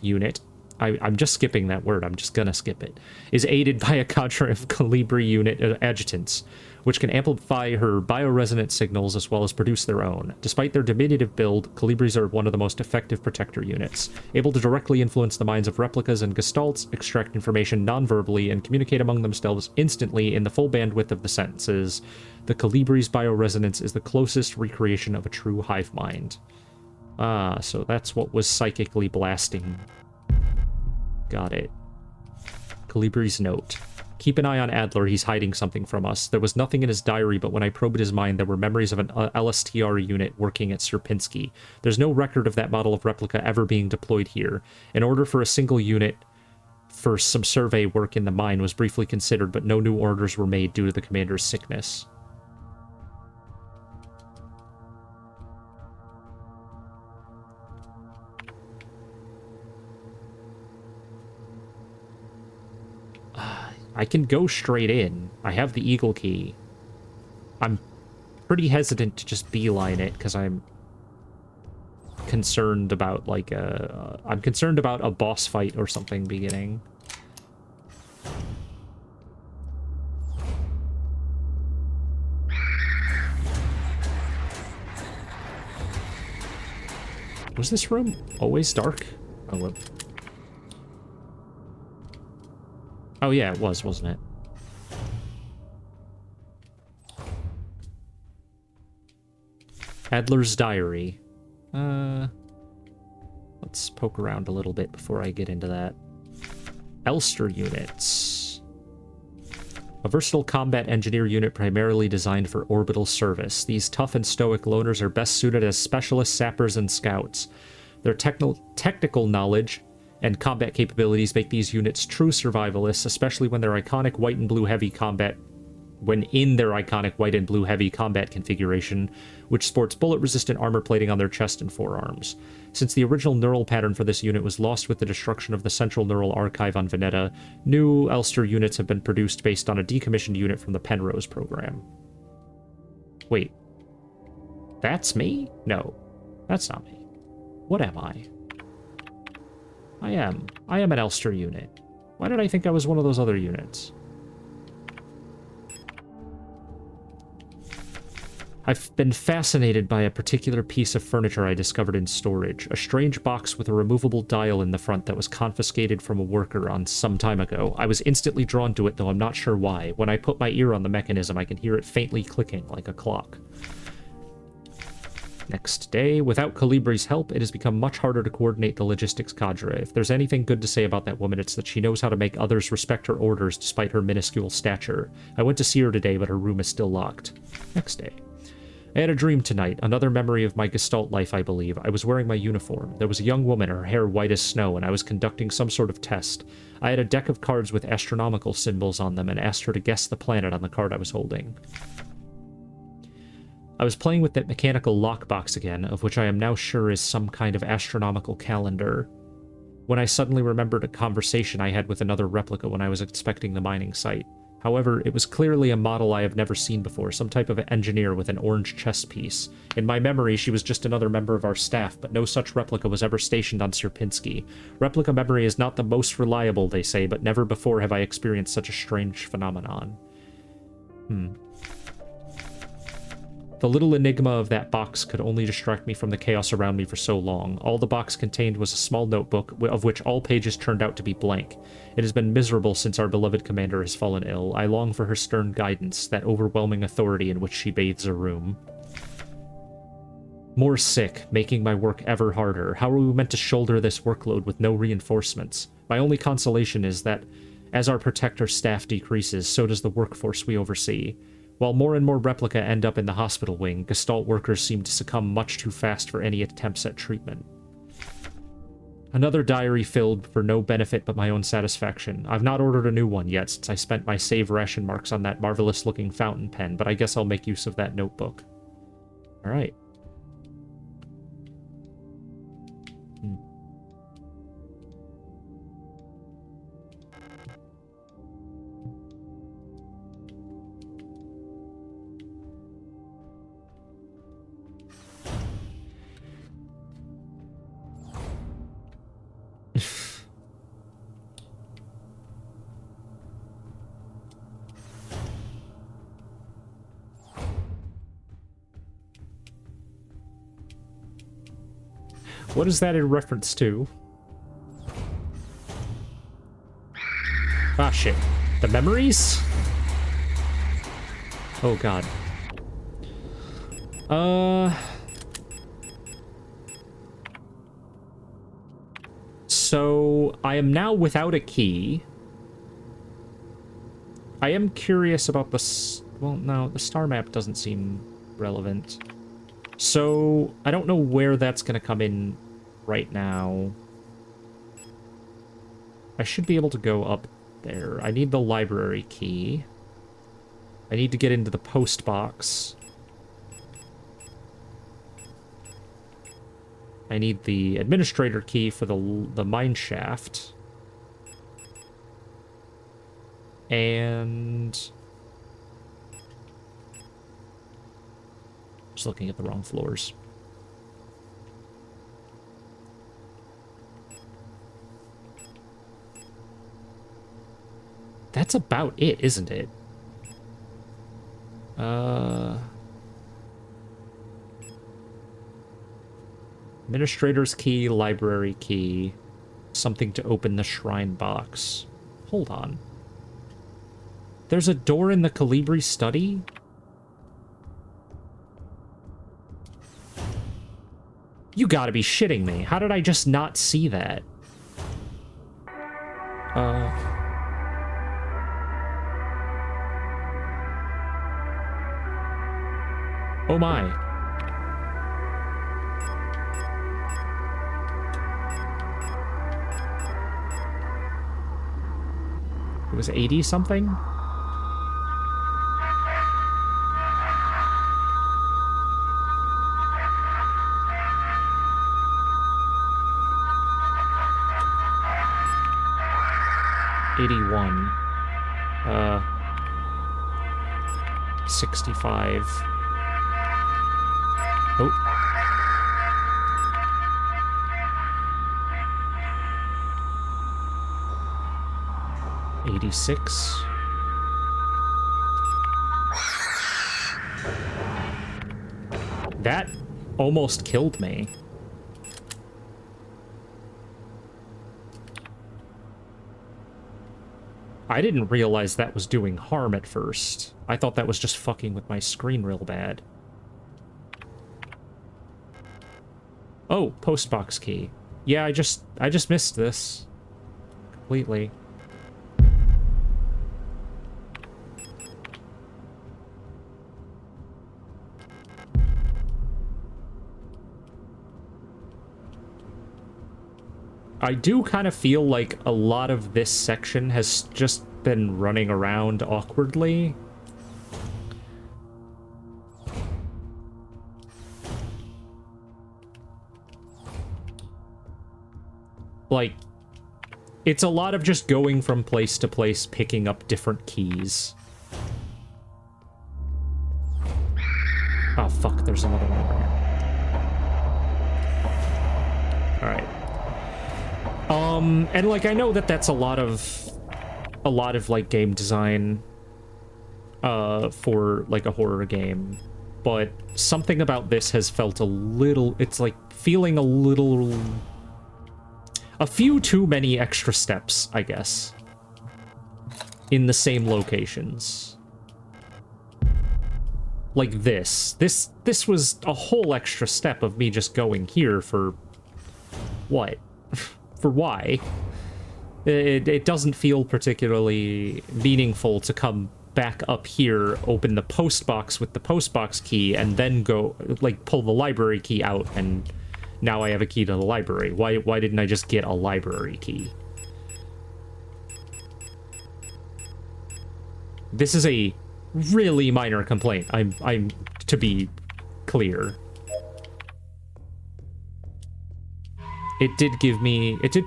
unit, I'm just skipping that word, I'm just gonna skip it, is aided by a cadre of Colibri unit adjutants, which can amplify her bioresonant signals as well as produce their own. Despite their diminutive build, Colibris are one of the most effective protector units, able to directly influence the minds of replicas and gestalts, extract information non-verbally, and communicate among themselves instantly in the full bandwidth of the senses. The Colibri's bioresonance is the closest recreation of a true hive mind. Ah, so that's what was psychically blasting. Got it. Colibri's note. Keep an eye on Adler, he's hiding something from us. There was nothing in his diary, but when I probed his mind, there were memories of an LSTR unit working at Sierpinski. There's no record of that model of replica ever being deployed here. In order for a single unit for some survey work in the mine was briefly considered, but no new orders were made due to the commander's sickness. I can go straight in. I have the eagle key. I'm pretty hesitant to just beeline it because I'm concerned about like I'm concerned about a boss fight or something beginning. Was this room always dark? Oh, well. Oh yeah, it was, wasn't it? Adler's diary. Let's poke around a little bit before I get into that. Elster units. A versatile combat engineer unit primarily designed for orbital service. These tough and stoic loners are best suited as specialist sappers and scouts. Their technical knowledge and combat capabilities make these units true survivalists, especially when in their iconic white and blue heavy combat configuration, which sports bullet-resistant armor plating on their chest and forearms. Since the original neural pattern for this unit was lost with the destruction of the Central Neural Archive on Veneta, new Elster units have been produced based on a decommissioned unit from the Penrose program. Wait. That's me? No. That's not me. What am I? I am an Elster unit. Why did I think I was one of those other units? I've been fascinated by a particular piece of furniture I discovered in storage. A strange box with a removable dial in the front that was confiscated from a worker on some time ago. I was instantly drawn to it, though I'm not sure why. When I put my ear on the mechanism, I can hear it faintly clicking like a clock. Next day, without Calibri's help, it has become much harder to coordinate the logistics cadre. If there's anything good to say about that woman, it's that she knows how to make others respect her orders despite her minuscule stature. I went to see her today, but her room is still locked. Next day. I had a dream tonight, another memory of my Gestalt life, I believe. I was wearing my uniform. There was a young woman, her hair white as snow, and I was conducting some sort of test. I had a deck of cards with astronomical symbols on them and asked her to guess the planet on the card I was holding. I was playing with that mechanical lockbox again, of which I am now sure is some kind of astronomical calendar, when I suddenly remembered a conversation I had with another replica when I was inspecting the mining site. However, it was clearly a model I have never seen before, some type of engineer with an orange chess piece. In my memory, she was just another member of our staff, but no such replica was ever stationed on Sierpinski. Replica memory is not the most reliable, they say, but never before have I experienced such a strange phenomenon. The little enigma of that box could only distract me from the chaos around me for so long. All the box contained was a small notebook, of which all pages turned out to be blank. It has been miserable since our beloved commander has fallen ill. I long for her stern guidance, that overwhelming authority in which she bathes a room. More sick, making my work ever harder. How are we meant to shoulder this workload with no reinforcements? My only consolation is that, as our protector staff decreases, so does the workforce we oversee. While more and more replica end up in the hospital wing, Gestalt workers seem to succumb much too fast for any attempts at treatment. Another diary filled for no benefit but my own satisfaction. I've not ordered a new one yet since I spent my save ration marks on that marvelous-looking fountain pen, but I guess I'll make use of that notebook. Alright. What is that in reference to? Ah, shit. The memories? Oh, God. So, I am now without a key. I am curious about the... Well, no, the star map doesn't seem relevant. So, I don't know where that's going to come in right now. I should be able to go up there. I need the library key. I need to get into the post box. I need the administrator key for the mine shaft. And... just looking at the wrong floors. That's about it, isn't it? Administrator's key, library key, something to open the shrine box. Hold on. There's a door in the Calibri study? You gotta be shitting me. How did I just not see that? Oh my. It was 80 something? $81. 65. Oh. $86. That almost killed me. I didn't realize that was doing harm at first. I thought that was just fucking with my screen real bad. Oh, postbox key. Yeah, I just missed this completely. I do kind of feel like a lot of this section has just been running around awkwardly. Like, it's a lot of just going from place to place, picking up different keys. Oh, fuck, there's another one over here. Alright. And like, I know that that's a lot of like game design for like a horror game, but something about this has felt a little, it's like feeling a few too many extra steps, I guess, in the same locations. Like this was a whole extra step of me just going here for what? For why? It doesn't feel particularly meaningful to come back up here, open the post box with the post box key, and then go, like, pull the library key out, and now I have a key to the library. Why didn't I just get a library key? This is a really minor complaint. I'm to be clear. It did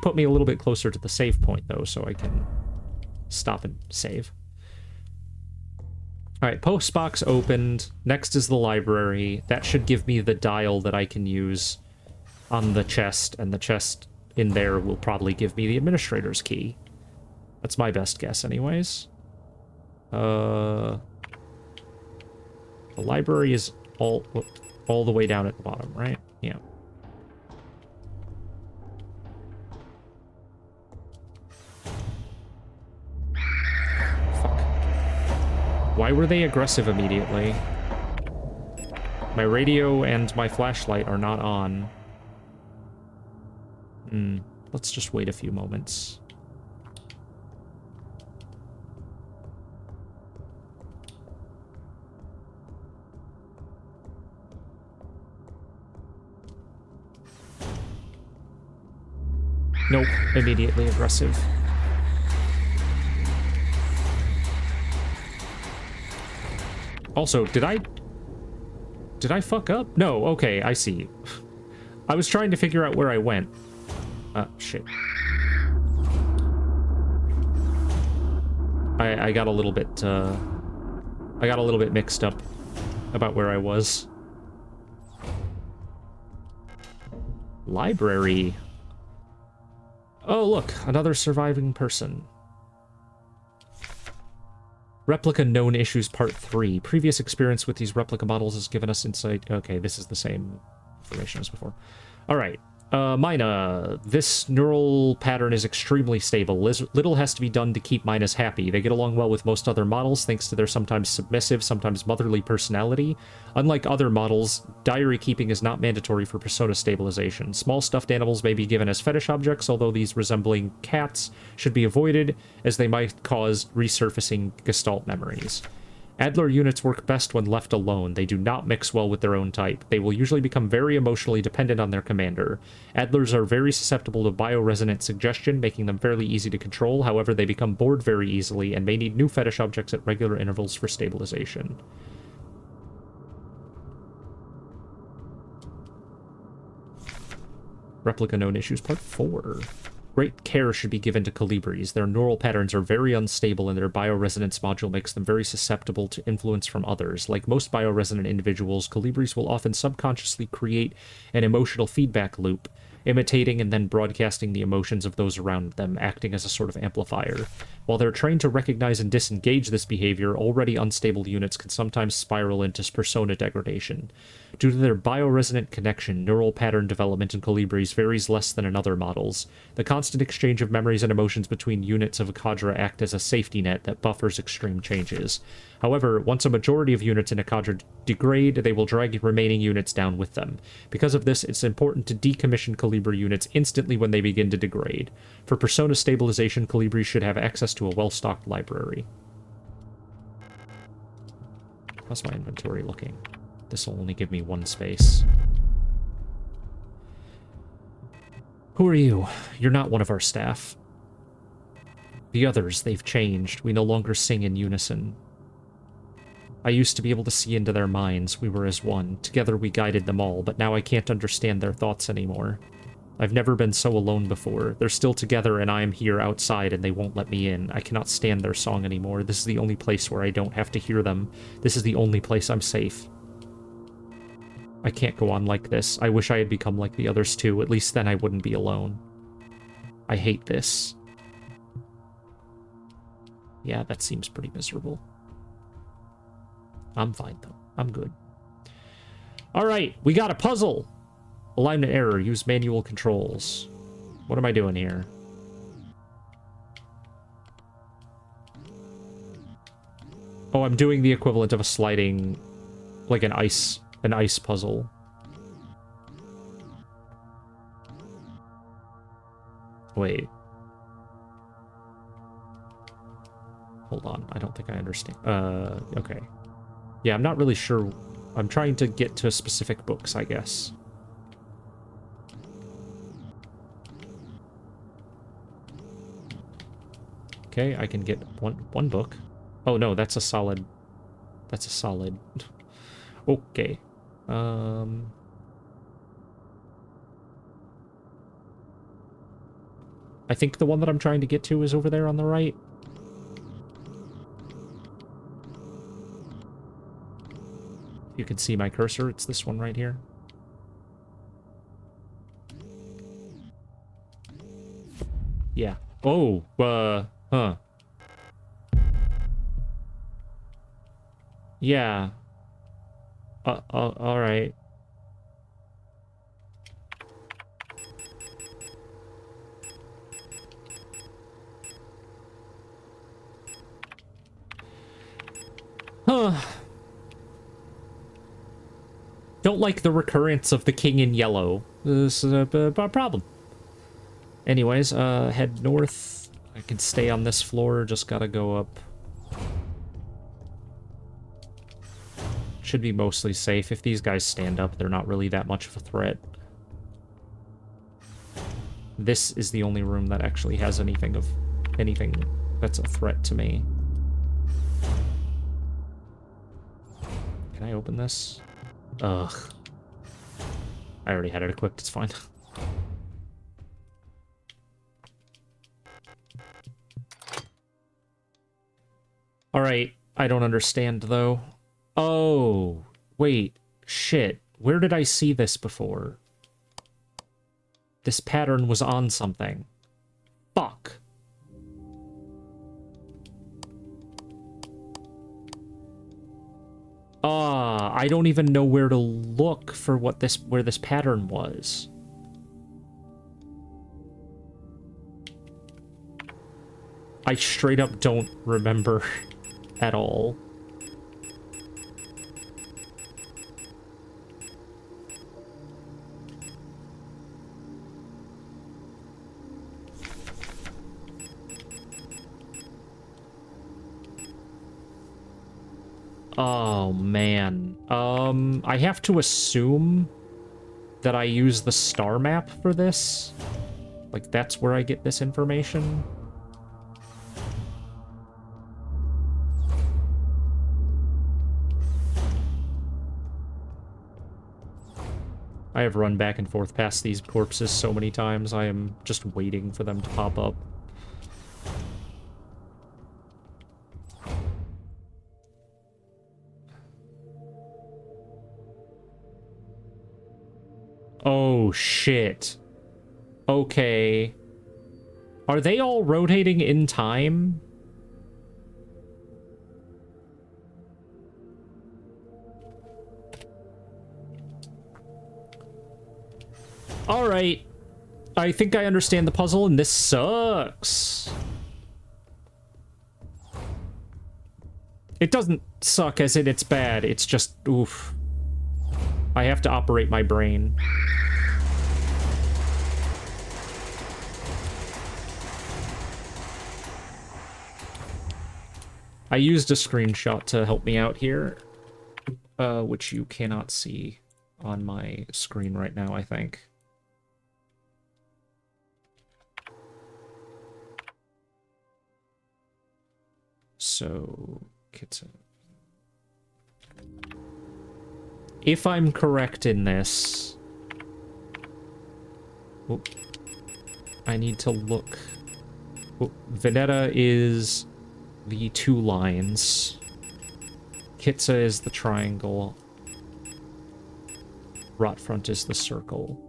put me a little bit closer to the save point, though, so I can stop and save. All right, postbox opened. Next is the library. That should give me the dial that I can use on the chest, and the chest in there will probably give me the administrator's key. That's my best guess, anyways. The library is all the way down at the bottom, right? Yeah. Why were they aggressive immediately? My radio and my flashlight are not on. Let's just wait a few moments. Nope, immediately aggressive. Also, did I fuck up? No, okay, I see. I was trying to figure out where I went. Shit. I got a little bit, mixed up about where I was. Library. Oh, look, another surviving person. Replica known issues part 3. Previous experience with these replica models has given us insight. Okay, this is the same information as before. All right. Mina, this neural pattern is extremely stable. Little has to be done to keep Minas happy. They get along well with most other models thanks to their sometimes submissive, sometimes motherly personality. Unlike other models, diary keeping is not mandatory for persona stabilization. Small stuffed animals may be given as fetish objects, although these resembling cats should be avoided as they might cause resurfacing Gestalt memories. Adler units work best when left alone. They do not mix well with their own type. They will usually become very emotionally dependent on their commander. Adlers are very susceptible to bioresonant suggestion, making them fairly easy to control. However, they become bored very easily and may need new fetish objects at regular intervals for stabilization. Replica known issues part 4. Great care should be given to colibris. Their neural patterns are very unstable, and their bioresonance module makes them very susceptible to influence from others. Like most bioresonant individuals, colibris will often subconsciously create an emotional feedback loop. imitating and then broadcasting the emotions of those around them, acting as a sort of amplifier. While they're trained to recognize and disengage this behavior, already unstable units can sometimes spiral into persona degradation. Due to their bioresonant connection, neural pattern development in Colibris varies less than in other models. The constant exchange of memories and emotions between units of a cadre act as a safety net that buffers extreme changes. However, once a majority of units in a cadre degrade, they will drag remaining units down with them. Because of this, it's important to decommission Colibri units instantly when they begin to degrade. For persona stabilization, Colibri should have access to a well-stocked library. How's my inventory looking? This will only give me one space. Who are you? You're not one of our staff. The others, they've changed. We no longer sing in unison. I used to be able to see into their minds. We were as one. Together we guided them all, but now I can't understand their thoughts anymore. I've never been so alone before. They're still together and I am here outside and they won't let me in. I cannot stand their song anymore. This is the only place where I don't have to hear them. This is the only place I'm safe. I can't go on like this. I wish I had become like the others too. At least then I wouldn't be alone. I hate this. Yeah, that seems pretty miserable. I'm fine, though. I'm good. Alright, we got a puzzle! Alignment error. Use manual controls. What am I doing here? Oh, I'm doing the equivalent of a sliding... like an ice puzzle. Wait. Hold on. I don't think I understand. Okay. Yeah, I'm not really sure. I'm trying to get to specific books, I guess. Okay, I can get one book. Oh no, that's a solid. That's a solid. Okay. I think the one that I'm trying to get to is over there on the right. You can see my cursor. It's this one right here. Yeah. Oh, huh. Yeah. All right. Huh. Don't like the recurrence of the king in yellow. This is a problem. Anyways, head north. I can stay on this floor, just gotta go up. Should be mostly safe. If these guys stand up, they're not really that much of a threat. This is the only room that actually has anything that's a threat to me. Can I open this? Ugh. I already had it equipped, it's fine. Alright, I don't understand, though. Oh, wait, shit. Where did I see this before? This pattern was on something. Fuck. I don't even know where to look for where this pattern was. I straight up don't remember at all. Oh, man. I have to assume that I use the star map for this. Like, that's where I get this information. I have run back and forth past these corpses so many times, I am just waiting for them to pop up. Oh, shit. Okay. Are they all rotating in time? Alright. I think I understand the puzzle, and this sucks. It doesn't suck as in it's bad, it's just, oof. I have to operate my brain. I used a screenshot to help me out here, which you cannot see on my screen right now, I think. So, if I'm correct in this, I need to look. Veneta is the 2 lines. Kitsa is the triangle. Rotfront is the circle.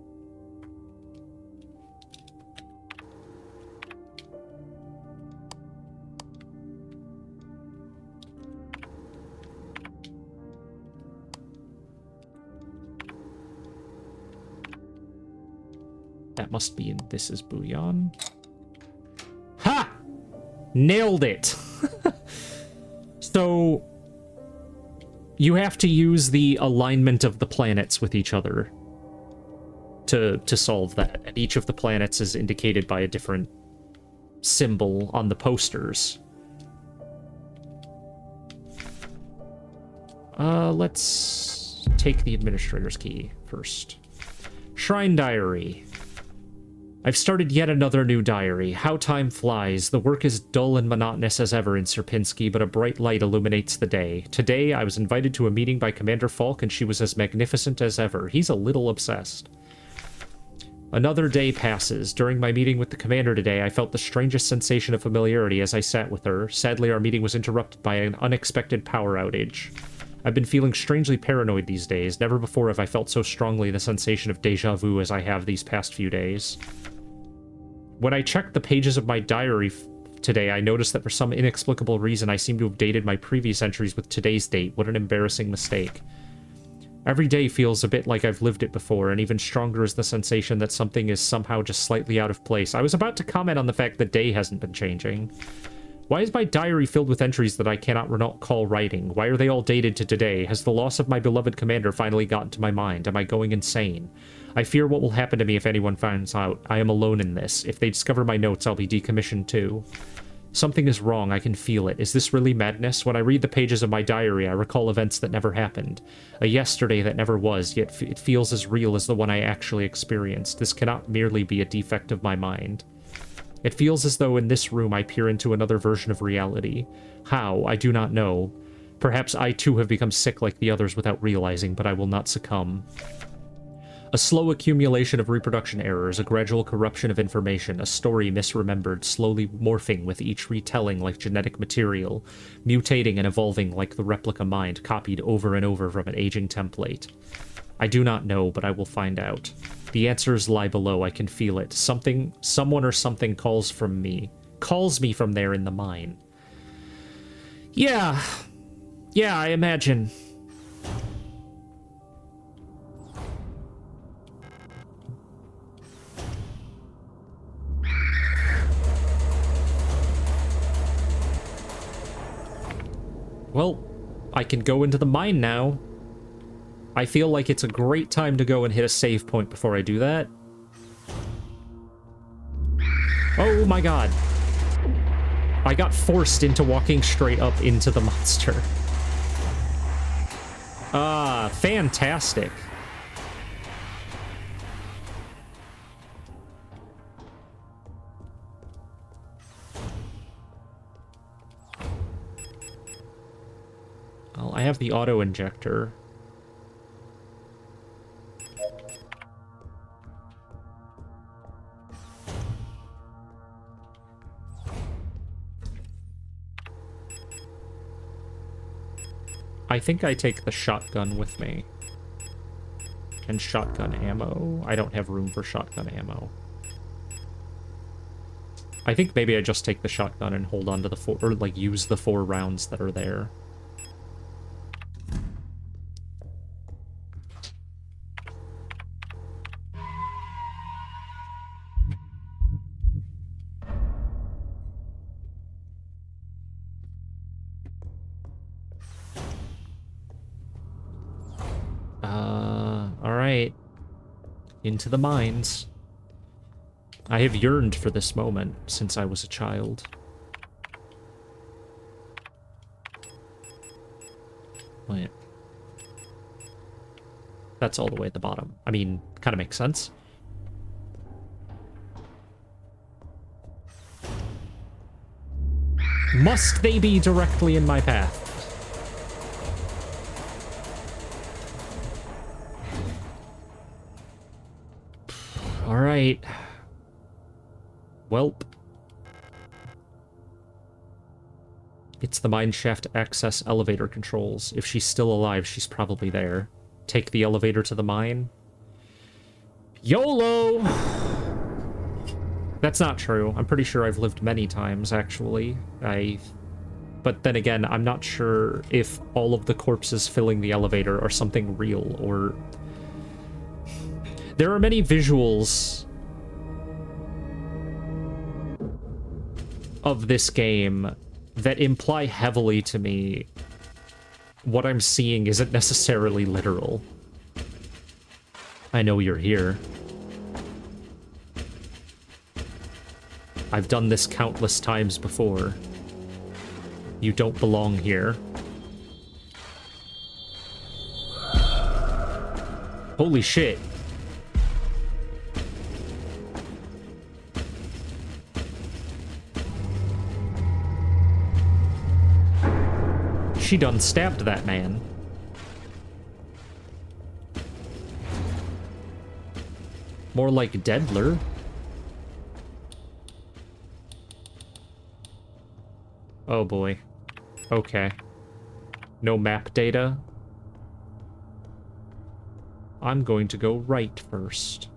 That must be in This is Bouillon. Ha! Nailed it! So, you have to use the alignment of the planets with each other to solve that. And each of the planets is indicated by a different symbol on the posters. Let's take the administrator's key first. Shrine Diary. I've started yet another new diary. How time flies. The work is dull and monotonous as ever in Sierpinski, but a bright light illuminates the day. Today, I was invited to a meeting by Commander Falk, and she was as magnificent as ever. He's a little obsessed. Another day passes. During my meeting with the commander today, I felt the strangest sensation of familiarity as I sat with her. Sadly, our meeting was interrupted by an unexpected power outage. I've been feeling strangely paranoid these days. Never before have I felt so strongly the sensation of déjà vu as I have these past few days. When I checked the pages of my diary today, I noticed that for some inexplicable reason I seem to have dated my previous entries with today's date. What an embarrassing mistake. Every day feels a bit like I've lived it before, and even stronger is the sensation that something is somehow just slightly out of place. I was about to comment on the fact that day hasn't been changing. Why is my diary filled with entries that I cannot recall writing? Why are they all dated to today? Has the loss of my beloved commander finally gotten to my mind? Am I going insane? I fear what will happen to me if anyone finds out. I am alone in this. If they discover my notes, I'll be decommissioned too. Something is wrong. I can feel it. Is this really madness? When I read the pages of my diary, I recall events that never happened. A yesterday that never was, yet it feels as real as the one I actually experienced. This cannot merely be a defect of my mind. It feels as though in this room I peer into another version of reality. How? I do not know. Perhaps I too have become sick like the others without realizing, but I will not succumb. A slow accumulation of reproduction errors, a gradual corruption of information, a story misremembered, slowly morphing with each retelling like genetic material, mutating and evolving like the replica mind copied over and over from an aging template. I do not know, but I will find out. The answers lie below, I can feel it. Someone or something calls me from there in the mine. Yeah, I imagine. Well, I can go into the mine now. I feel like it's a great time to go and hit a save point before I do that. Oh my god. I got forced into walking straight up into the monster. Ah, fantastic. Well, I have the auto-injector. I think I take the shotgun with me. And shotgun ammo. I don't have room for shotgun ammo. I think maybe I just take the shotgun and hold on to the 4, or like use the 4 rounds that are there. Alright. Into the mines. I have yearned for this moment since I was a child. Wait. That's all the way at the bottom. I mean, kind of makes sense. Must they be directly in my path? All right. Welp. It's the mineshaft access elevator controls. If she's still alive, she's probably there. Take the elevator to the mine. YOLO! That's not true. I'm pretty sure I've lived many times, actually. But then again, I'm not sure if all of the corpses filling the elevator are something real, or... There are many visuals of this game that imply heavily to me what I'm seeing isn't necessarily literal. I know you're here. I've done this countless times before. You don't belong here. Holy shit. She done stabbed that man. More like Deadler. Oh boy. Okay. No map data. I'm going to go right first.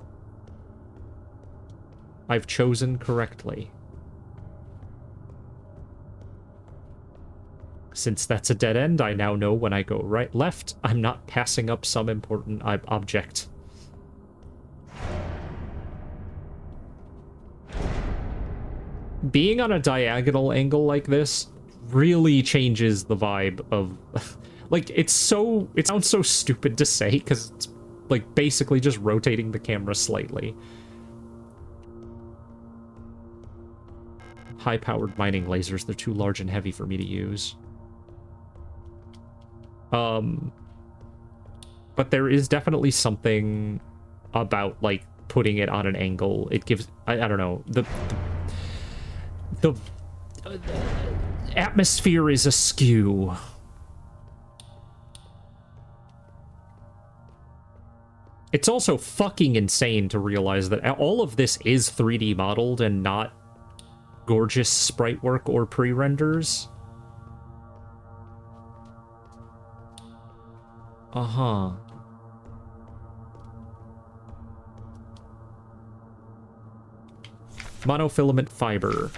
I've chosen correctly. Since that's a dead end, I now know when I go left, I'm not passing up some important object. Being on a diagonal angle like this really changes the vibe of... like, it sounds so stupid to say, because it's, like, basically just rotating the camera slightly. High-powered mining lasers, they're too large and heavy for me to use. But there is definitely something about, like, putting it on an angle. It gives... I don't know. The atmosphere is askew. It's also fucking insane to realize that all of this is 3D modeled and not gorgeous sprite work or pre-renders. Uh-huh. Monofilament fiber.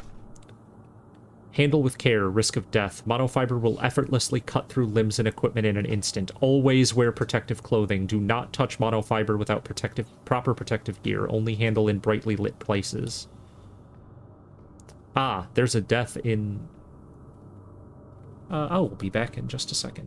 Handle with care, risk of death. Monofiber will effortlessly cut through limbs and equipment in an instant. Always wear protective clothing. Do not touch monofiber without proper protective gear. Only handle in brightly lit places. Ah, there's a death in... I will be back in just a second.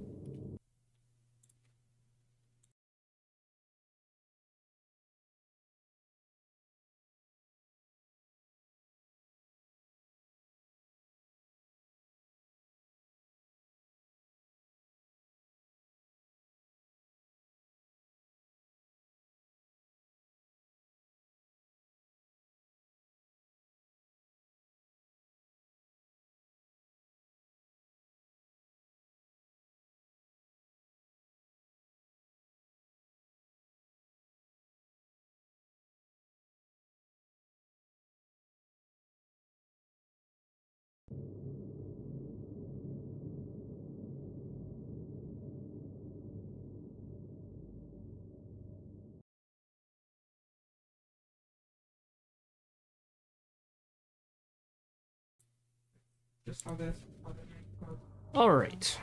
All right.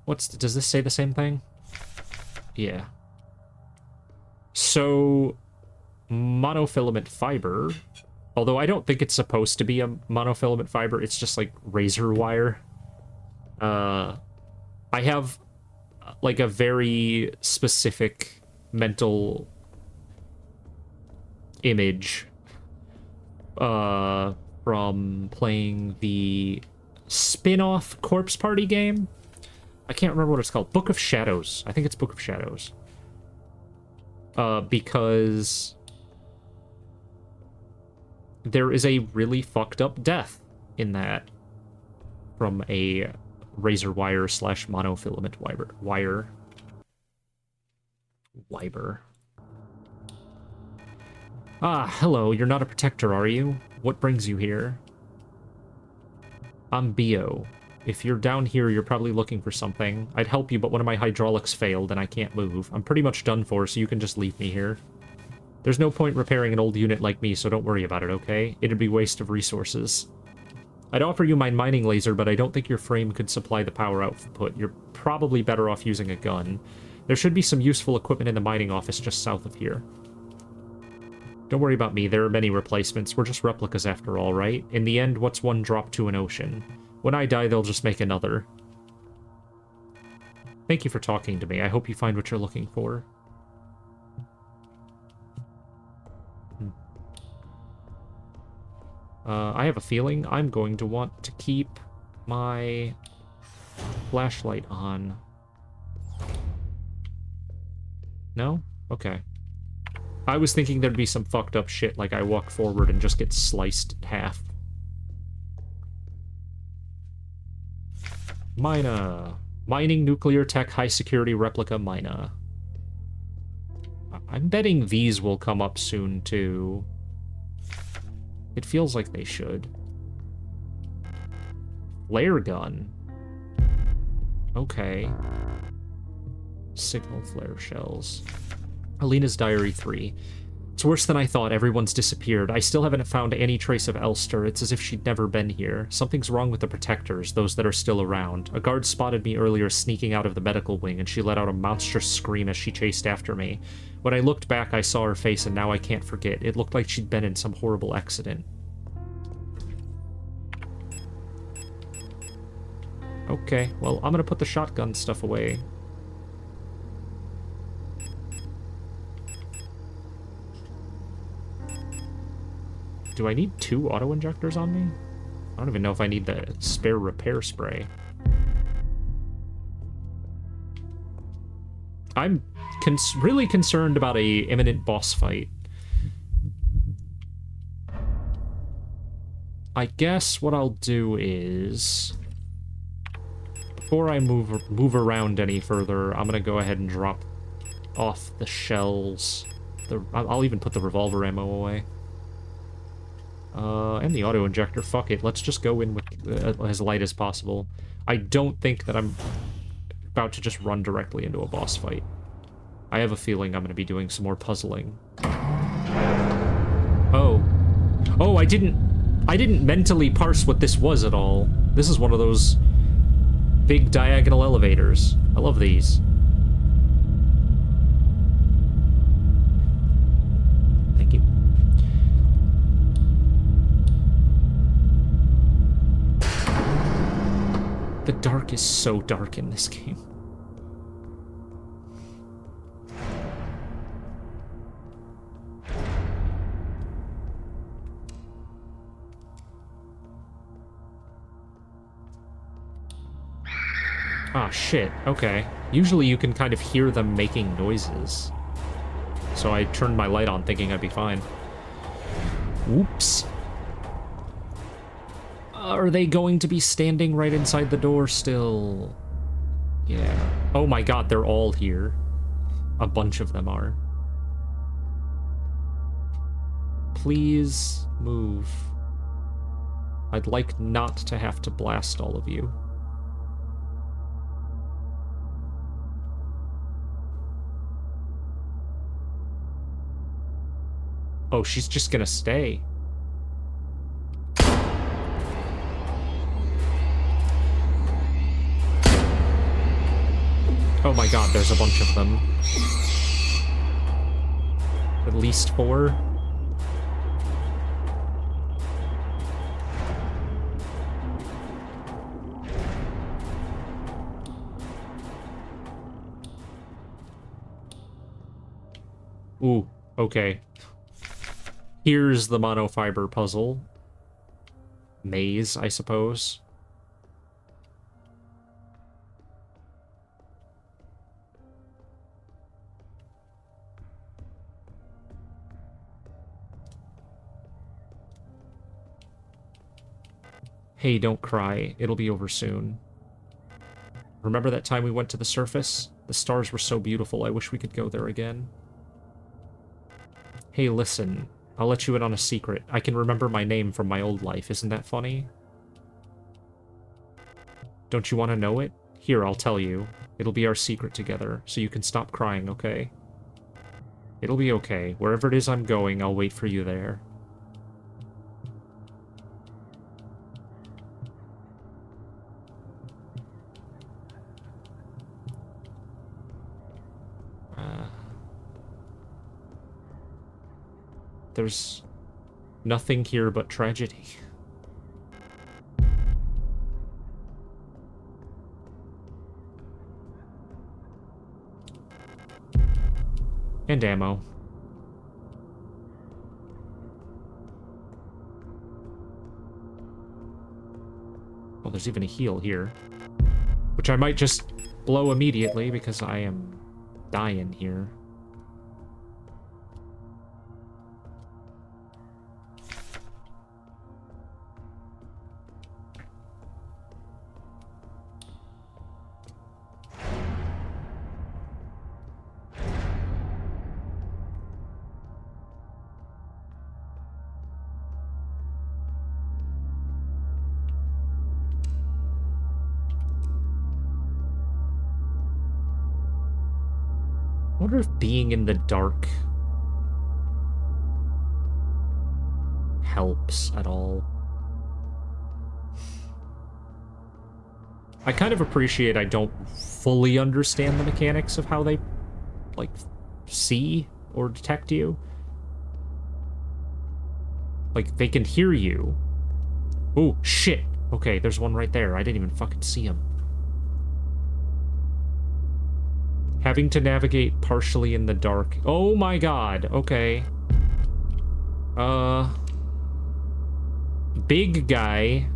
Does this say the same thing? Yeah. So, monofilament fiber. Although I don't think it's supposed to be a monofilament fiber, it's just like razor wire. I have like a very specific mental image from playing the spin-off Corpse Party game. I can't remember what it's called. Book of Shadows. I think it's Book of Shadows. Because there is a really fucked up death in that from a razor wire / monofilament wire. Ah, hello. You're not a protector, are you? What brings you here? I'm Bio. If you're down here, you're probably looking for something. I'd help you, but one of my hydraulics failed and I can't move. I'm pretty much done for, so you can just leave me here. There's no point repairing an old unit like me, so don't worry about it, okay? It'd be waste of resources. I'd offer you my mining laser, but I don't think your frame could supply the power output. You're probably better off using a gun. There should be some useful equipment in the mining office just south of here. Don't worry about me, there are many replacements. We're just replicas after all, right? In the end, what's one drop to an ocean? When I die, they'll just make another. Thank you for talking to me. I hope you find what you're looking for. I have a feeling I'm going to want to keep my flashlight on. No? Okay. I was thinking there'd be some fucked up shit, like I walk forward and just get sliced in half. Mina. Mining nuclear tech high security replica Mina. I'm betting these will come up soon, too. It feels like they should. Flare gun. Okay. Signal flare shells. Alina's Diary 3. It's worse than I thought. Everyone's disappeared. I still haven't found any trace of Elster. It's as if she'd never been here. Something's wrong with the protectors, those that are still around. A guard spotted me earlier sneaking out of the medical wing, and she let out a monstrous scream as she chased after me. When I looked back, I saw her face, and now I can't forget. It looked like she'd been in some horrible accident. Okay, well, I'm gonna put the shotgun stuff away. Do I need 2 auto-injectors on me? I don't even know if I need the spare repair spray. I'm really concerned about a imminent boss fight. I guess what I'll do is... before I move around any further, I'm gonna go ahead and drop off the shells. I'll even put the revolver ammo away. And the auto-injector, fuck it. Let's just go in with as light as possible. I don't think that I'm about to just run directly into a boss fight. I have a feeling I'm going to be doing some more puzzling. Oh. Oh, I didn't mentally parse what this was at all. This is one of those big diagonal elevators. I love these. Thank you. The dark is so dark in this game. Ah, shit. Okay. Usually you can kind of hear them making noises. So I turned my light on thinking I'd be fine. Whoops. Are they going to be standing right inside the door still? Yeah. Oh my god, they're all here. A bunch of them are. Please move. I'd like not to have to blast all of you. Oh, she's just gonna stay. Oh my god, there's a bunch of them. At least 4. Ooh, okay. Here's the monofiber puzzle. Maze, I suppose. Hey, don't cry. It'll be over soon. Remember that time we went to the surface? The stars were so beautiful. I wish we could go there again. Hey, listen. I'll let you in on a secret. I can remember my name from my old life. Isn't that funny? Don't you want to know it? Here, I'll tell you. It'll be our secret together, so you can stop crying, okay? It'll be okay. Wherever it is I'm going, I'll wait for you there. There's nothing here but tragedy. And ammo. Well, there's even a heal here. Which I might just blow immediately because I am dying here. I wonder if being in the dark helps at all. I kind of appreciate I don't fully understand the mechanics of how they, like, see or detect you. Like, they can hear you. Ooh, shit. Okay, there's one right there. I didn't even fucking see him. Having to navigate partially in the dark. Oh my god, okay. Big guy.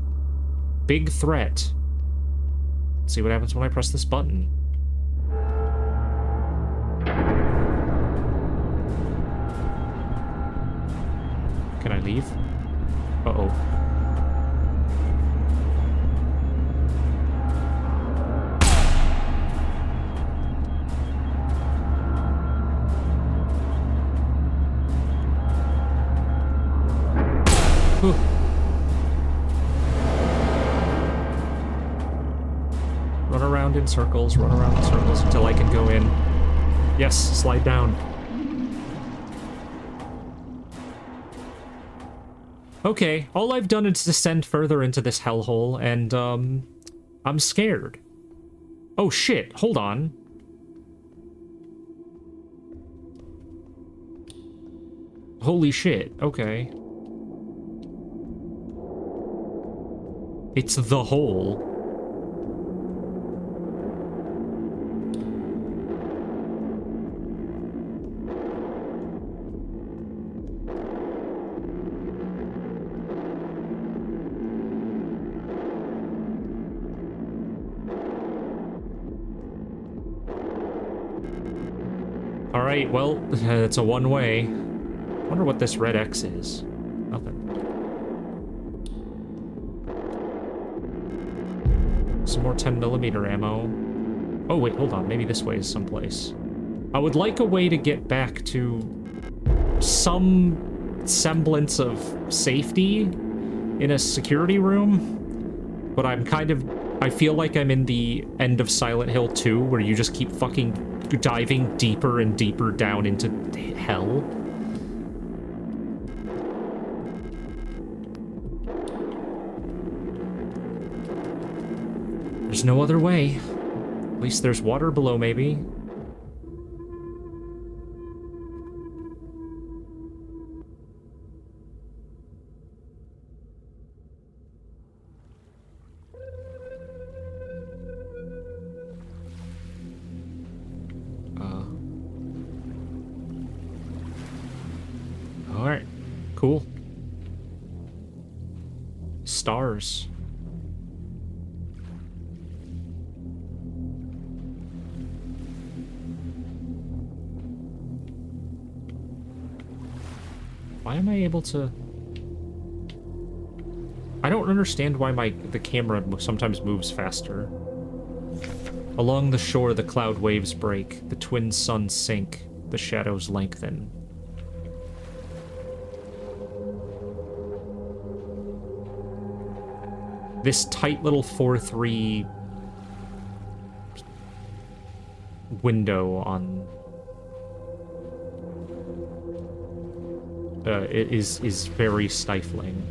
Big threat. Let's see what happens when I press this button. Can I leave? Uh-oh. Whew. Run around in circles until I can go in. Yes, slide down. Okay, all I've done is descend further into this hellhole, and, I'm scared. Oh shit, hold on. Holy shit, okay. It's the hole. Alright, well, it's a one-way. Wonder what this red X is. Nothing. Some more 10mm ammo. Oh, wait, hold on. Maybe this way is someplace. I would like a way to get back to some semblance of safety in a security room, but I'm kind of... I feel like I'm in the end of Silent Hill 2, where you just keep fucking diving deeper and deeper down into hell. There's no other way. At least there's water below, maybe. Alright. Cool. Stars. Why am I able to... I don't understand why the camera sometimes moves faster. Along the shore, the cloud waves break. The twin suns sink. The shadows lengthen. This tight little 4:3 window on... it is very stifling.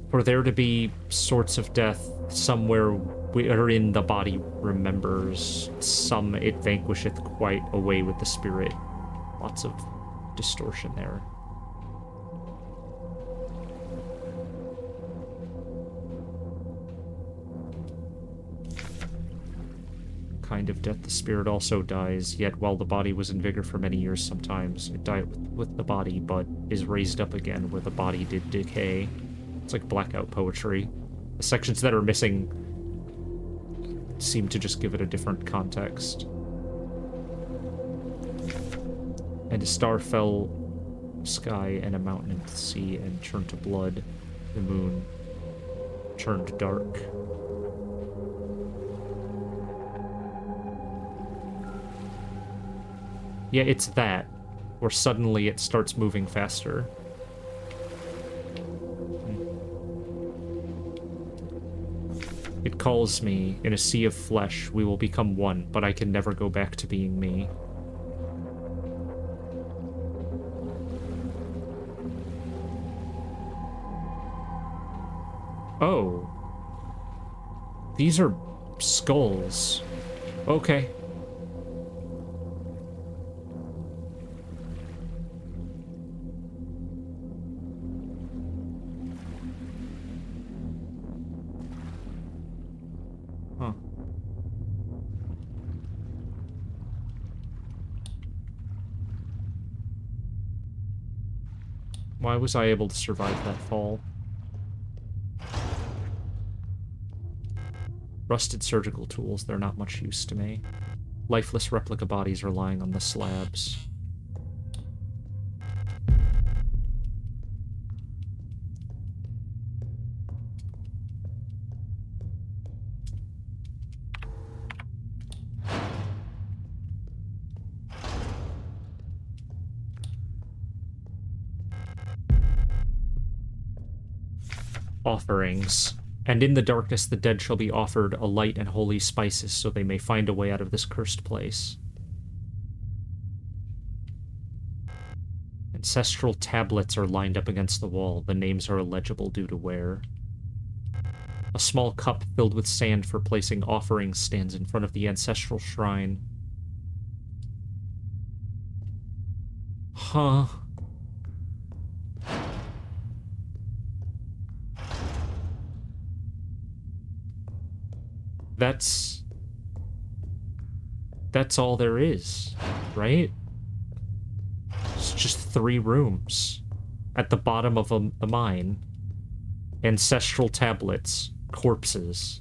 For there to be sorts of death somewhere wherein the body remembers, some it vanquisheth quite away with the spirit. Lots of distortion there. Kind of death the spirit also dies, yet while the body was in vigor for many years sometimes, it died with the body, but is raised up again where the body did decay. It's like blackout poetry. The sections that are missing seem to just give it a different context. And a star fell sky and a mountain into the sea and turned to blood. The moon turned dark. Yeah, it's that, where suddenly it starts moving faster. It calls me, in a sea of flesh, we will become one, but I can never go back to being me. Oh. These are skulls. Okay. Huh. Why was I able to survive that fall? Rusted surgical tools, they're not much use to me. Lifeless replica bodies are lying on the slabs. Offerings. And in the darkness the dead shall be offered a light and holy spices so they may find a way out of this cursed place. Ancestral tablets are lined up against the wall. The names are illegible due to wear. A small cup filled with sand for placing offerings stands in front of the ancestral shrine. Huh. That's all there is, right? It's just 3 rooms at the bottom of the mine. Ancestral tablets, corpses.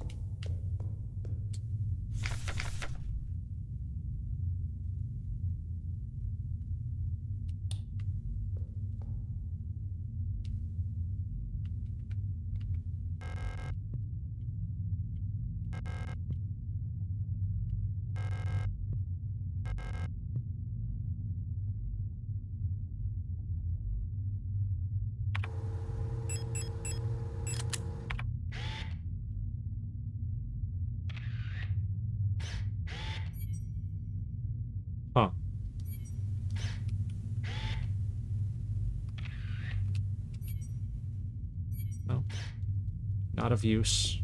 Huh. Well, not of use.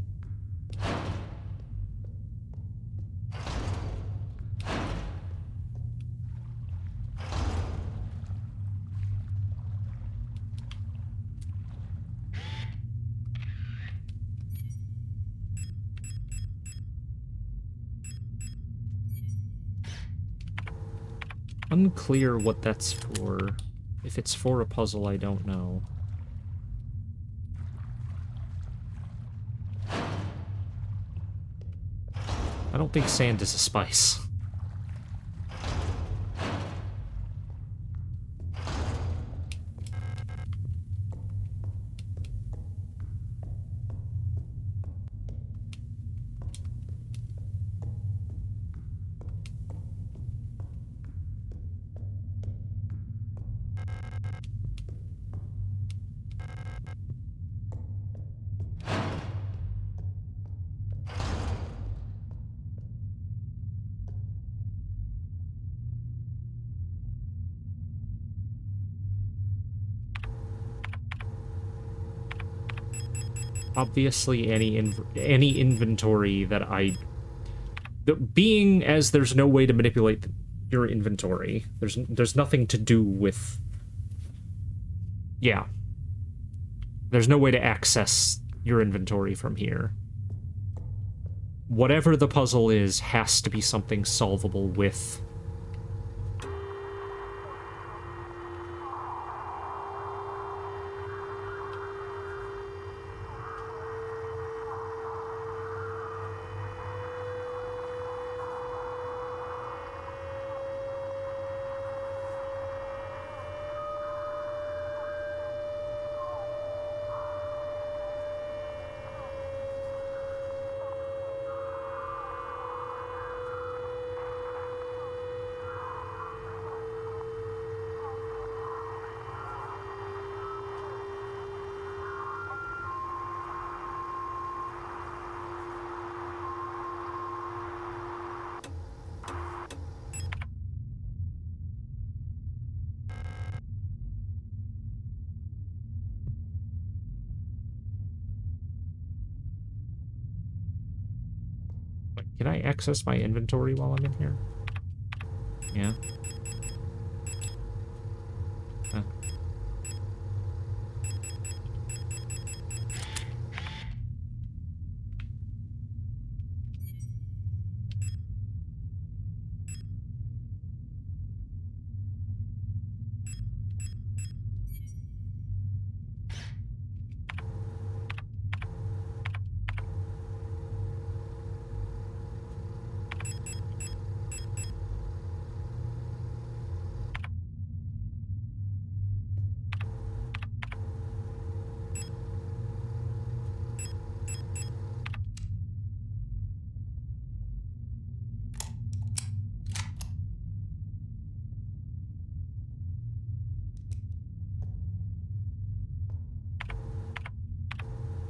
Unclear what that's for. If it's for a puzzle, I don't know. I don't think sand is a spice. Obviously, any inventory that being as there's no way to manipulate your inventory, there's nothing to do with. Yeah, there's no way to access your inventory from here. Whatever the puzzle is has to be something solvable with. Can I access my inventory while I'm in here? Yeah. Huh.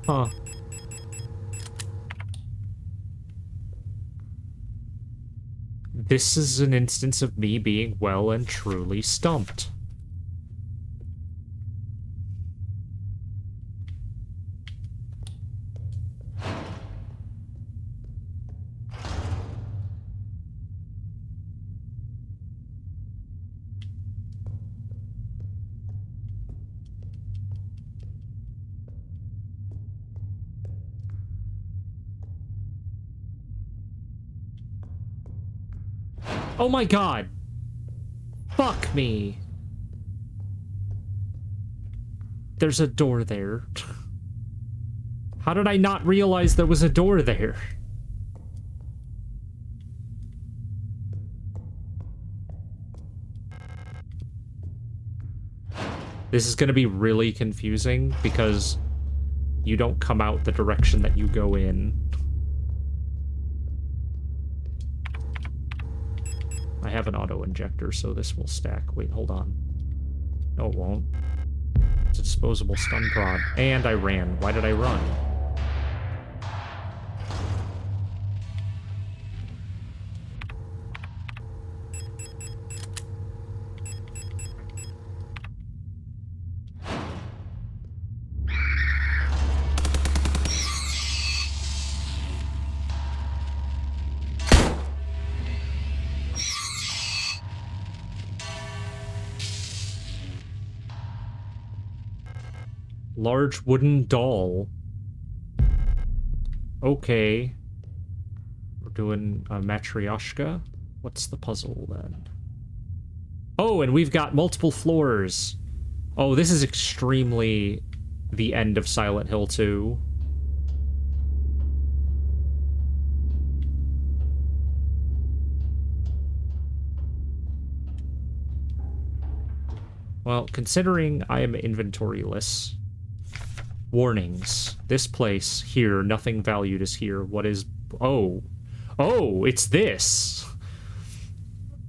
Huh. This is an instance of me being well and truly stumped. Oh my god! Fuck me! There's a door there. How did I not realize there was a door there? This is gonna be really confusing because you don't come out the direction that you go in. I have an auto-injector, so this will stack. Wait, hold on. No, it won't. It's a disposable stun prod. And I ran. Why did I run? Large wooden doll. Okay. We're doing a matryoshka. What's the puzzle then? Oh, and we've got multiple floors. Oh, this is extremely the end of Silent Hill 2. Well, considering I am inventoryless. Warnings. This place, here, nothing valued is here. What is... Oh. Oh, it's this!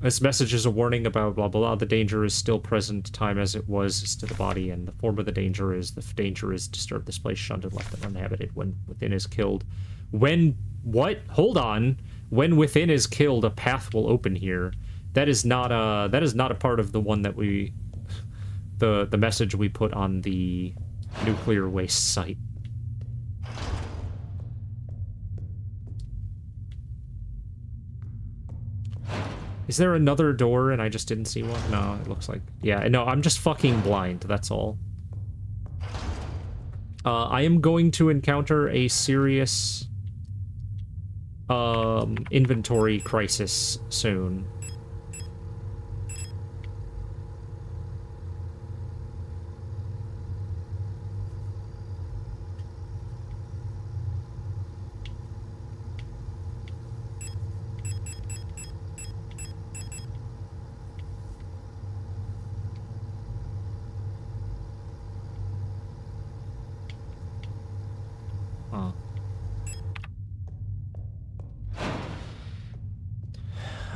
This message is a warning about blah, blah, blah. The danger is still present. Time as it was is to the body, and the form of the danger is disturbed. This place shunned and left uninhabited. When within is killed... When... What? Hold on. When within is killed, a path will open here. That is not a part of the one that we... The message we put on the nuclear waste site. Is there another door and I just didn't see one? No, it looks like... Yeah, no, I'm just fucking blind, that's all. I am going to encounter a serious... inventory crisis soon.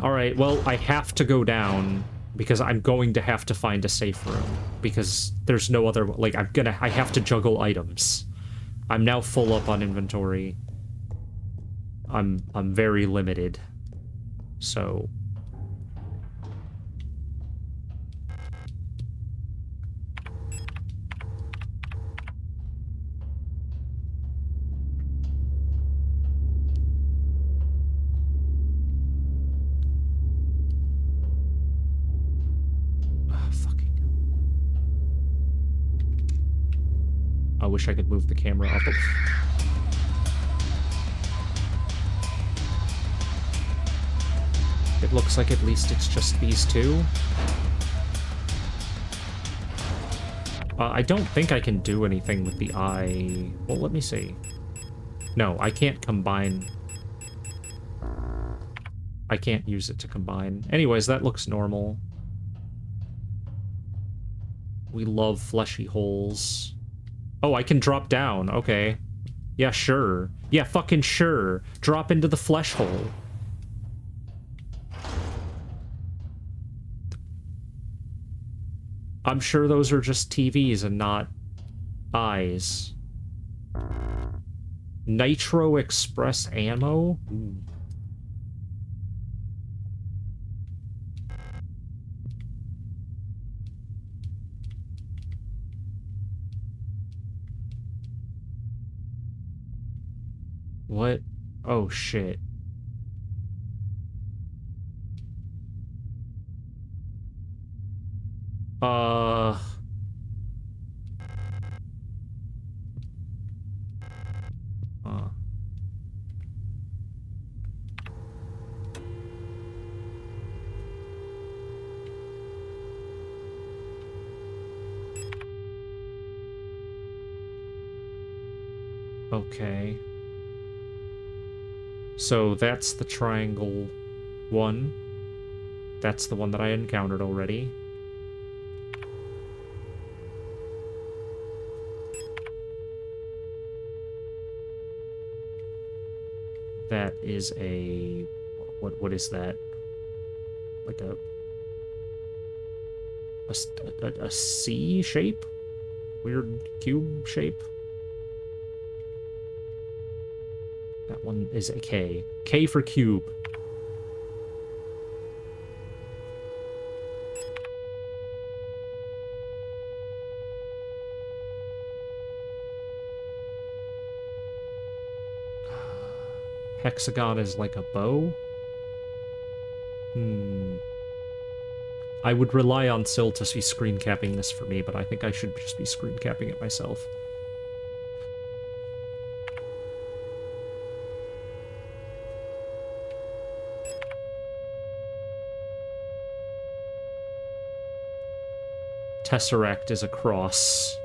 Alright, well, I have to go down because I'm going to have to find a safe room because there's no other... Like, I have to juggle items. I'm now full up on inventory. I'm very limited. So... I wish I could move the camera up. It looks like at least it's just these two. I don't think I can do anything with the eye. Well, let me see. No, I can't combine. I can't use it to combine. Anyways, that looks normal. We love fleshy holes. Oh, I can drop down. Okay. Yeah, sure. Yeah, fucking sure. Drop into the flesh hole. I'm sure those are just TVs and not eyes. Nitro Express ammo? Ooh. What? Oh, shit. Okay. So that's the triangle one. That's the one that I encountered already. That is a... What is that? Like a C shape? Weird cube shape? That one is a K. K for cube. Hexagon is like a bow? I would rely on Syl to be screen capping this for me, but I think I should just be screen capping it myself. Tesseract is a cross.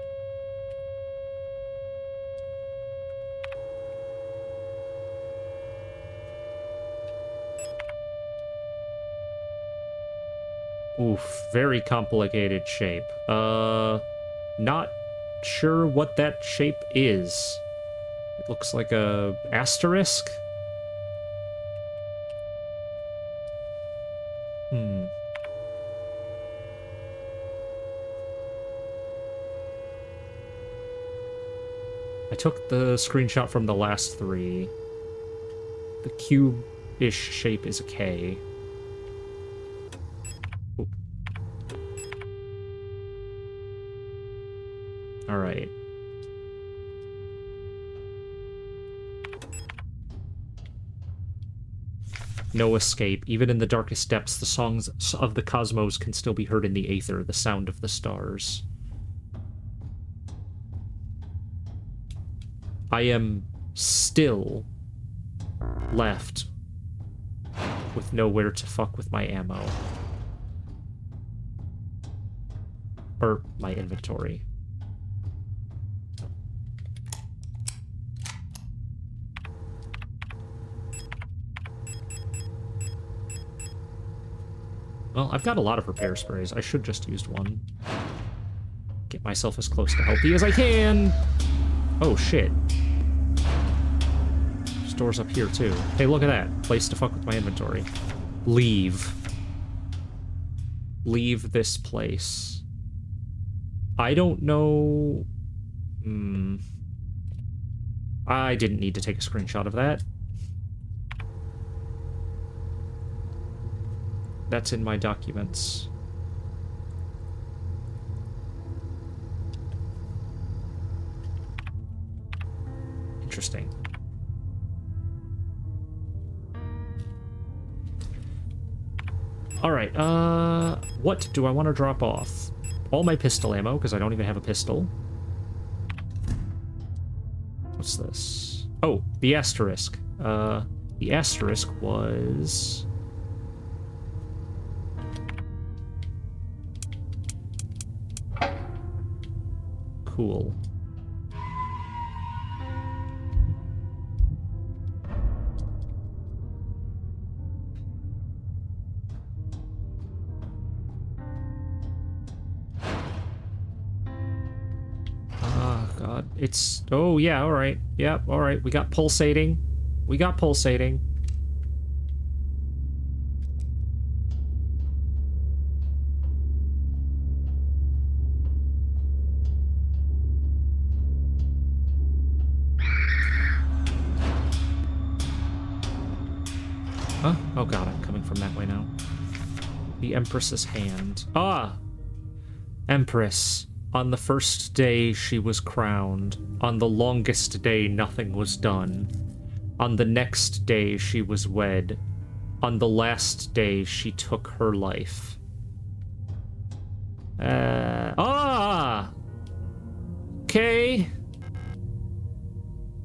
Oof, very complicated shape. Not sure what that shape is. It looks like a asterisk. I took the screenshot from the last three. The cube-ish shape is a K. Ooh. All right. No escape. Even in the darkest depths, the songs of the cosmos can still be heard in the aether, the sound of the stars. I am still left with nowhere to fuck with my ammo. Or my inventory. Well, I've got a lot of repair sprays. I should just used one. Get myself as close to healthy as I can. Oh, shit. There's doors up here, too. Hey, look at that. Place to fuck with my inventory. Leave. Leave this place. I don't know... I didn't need to take a screenshot of that. That's in my documents. Interesting. Alright, what do I want to drop off? All my pistol ammo, because I don't even have a pistol. What's this? Oh, the asterisk. The asterisk was... Cool. Oh, God. It's... Oh, yeah, alright. Yep, alright. We got pulsating. We got pulsating. Huh? Oh god, I'm coming from that way now. The Empress's hand. Ah! Empress. On the first day she was crowned. On the longest day nothing was done. On the next day she was wed. On the last day she took her life. Ah! Okay.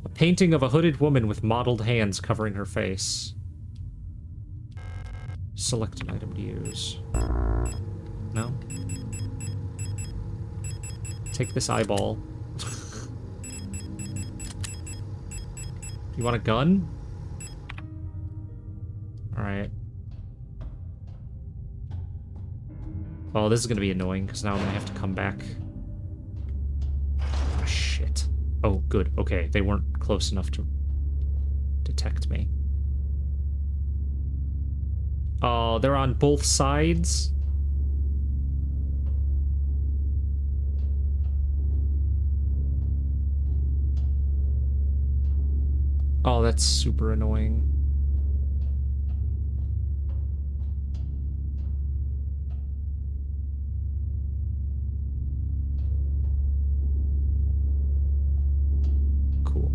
A painting of a hooded woman with mottled hands covering her face. Select an item to use. No? Take this eyeball. You want a gun? Alright. Oh, this is gonna be annoying, because now I'm gonna have to come back. Oh, shit. Oh, good. Okay, they weren't close enough to detect me. Oh, they're on both sides? Oh, that's super annoying. Cool.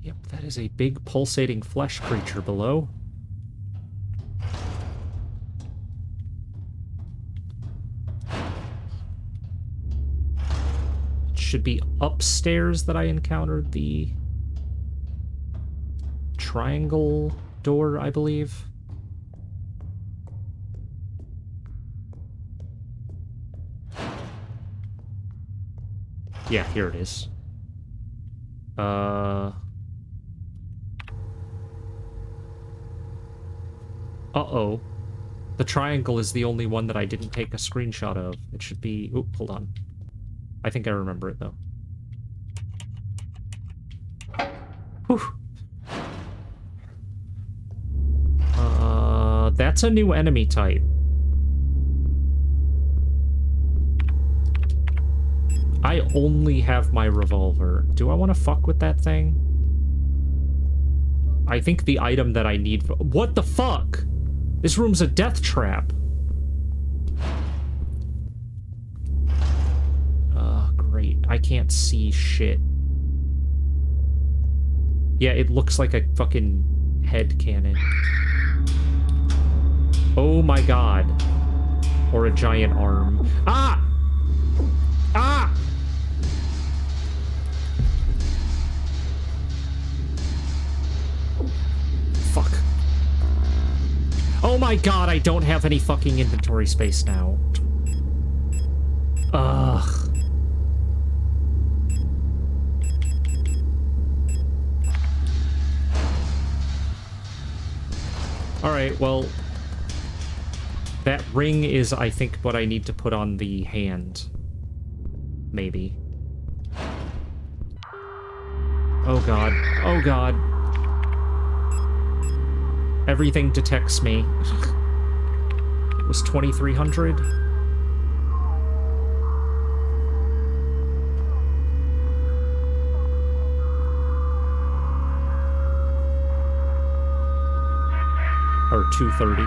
Yep, that is a big pulsating flesh creature below. Should be upstairs that I encountered the triangle door, I believe. Yeah, here it is. Uh-oh. The triangle is the only one that I didn't take a screenshot of. It should be... Oh, hold on. I think I remember it, though. Whew. That's a new enemy type. I only have my revolver. Do I want to fuck with that thing? I think the item that I need... What the fuck? This room's a death trap. Great. I can't see shit. Yeah, it looks like a fucking head cannon. Oh my god. Or a giant arm. Ah! Ah! Fuck. Oh my god, I don't have any fucking inventory space now. Ugh. Alright, well... That ring is, I think, what I need to put on the hand. Maybe. Oh god. Oh god. Everything detects me. It was 2300. Or 230.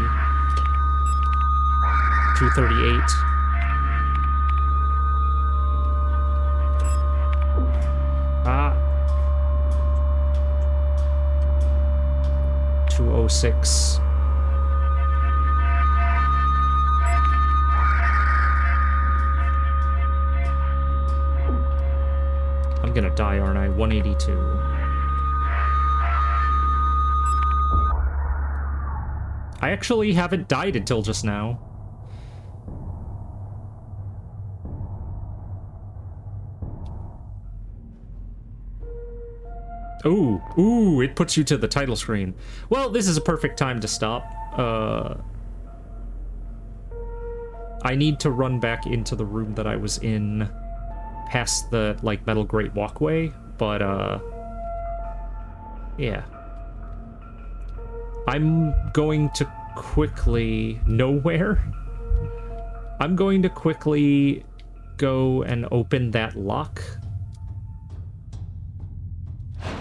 238. Ah. 206. I'm gonna die, aren't I? 182. I actually haven't died until just now. Ooh, ooh, it puts you to the title screen. Well, this is a perfect time to stop. I need to run back into the room that I was in past the, like, metal grate walkway, but, yeah. I'm going to quickly... Nowhere? I'm going to quickly go and open that lock.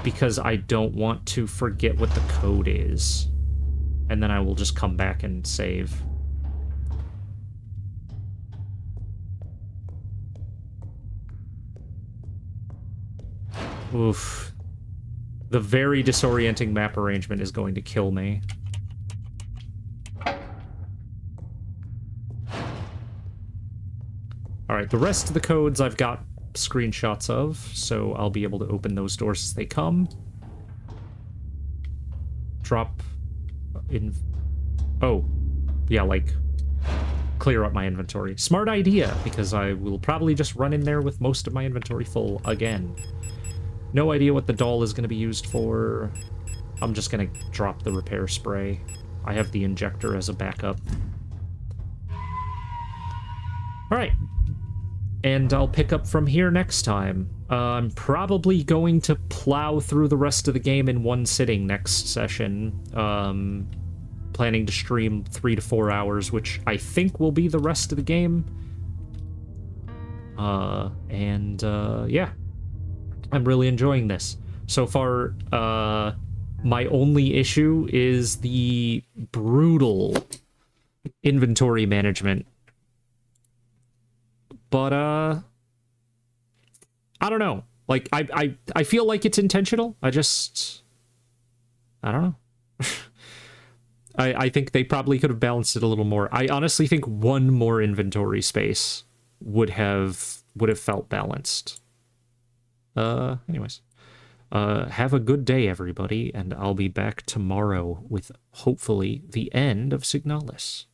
Because I don't want to forget what the code is. And then I will just come back and save. Oof. The very disorienting map arrangement is going to kill me. Alright, the rest of the codes I've got screenshots of, so I'll be able to open those doors as they come. Drop in... Oh. Yeah, like, clear up my inventory. Smart idea, because I will probably just run in there with most of my inventory full again. No idea what the doll is going to be used for. I'm just going to drop the repair spray. I have the injector as a backup. Alright. And I'll pick up from here next time. I'm probably going to plow through the rest of the game in one sitting next session. Planning to stream 3 to 4 hours, which I think will be the rest of the game. Yeah. I'm really enjoying this. So far, my only issue is the brutal inventory management. But, I don't know. Like, I feel like it's intentional. I don't know. I think they probably could have balanced it a little more. I honestly think one more inventory space would have felt balanced. Anyways. Have a good day, everybody, and I'll be back tomorrow with hopefully the end of Signalis.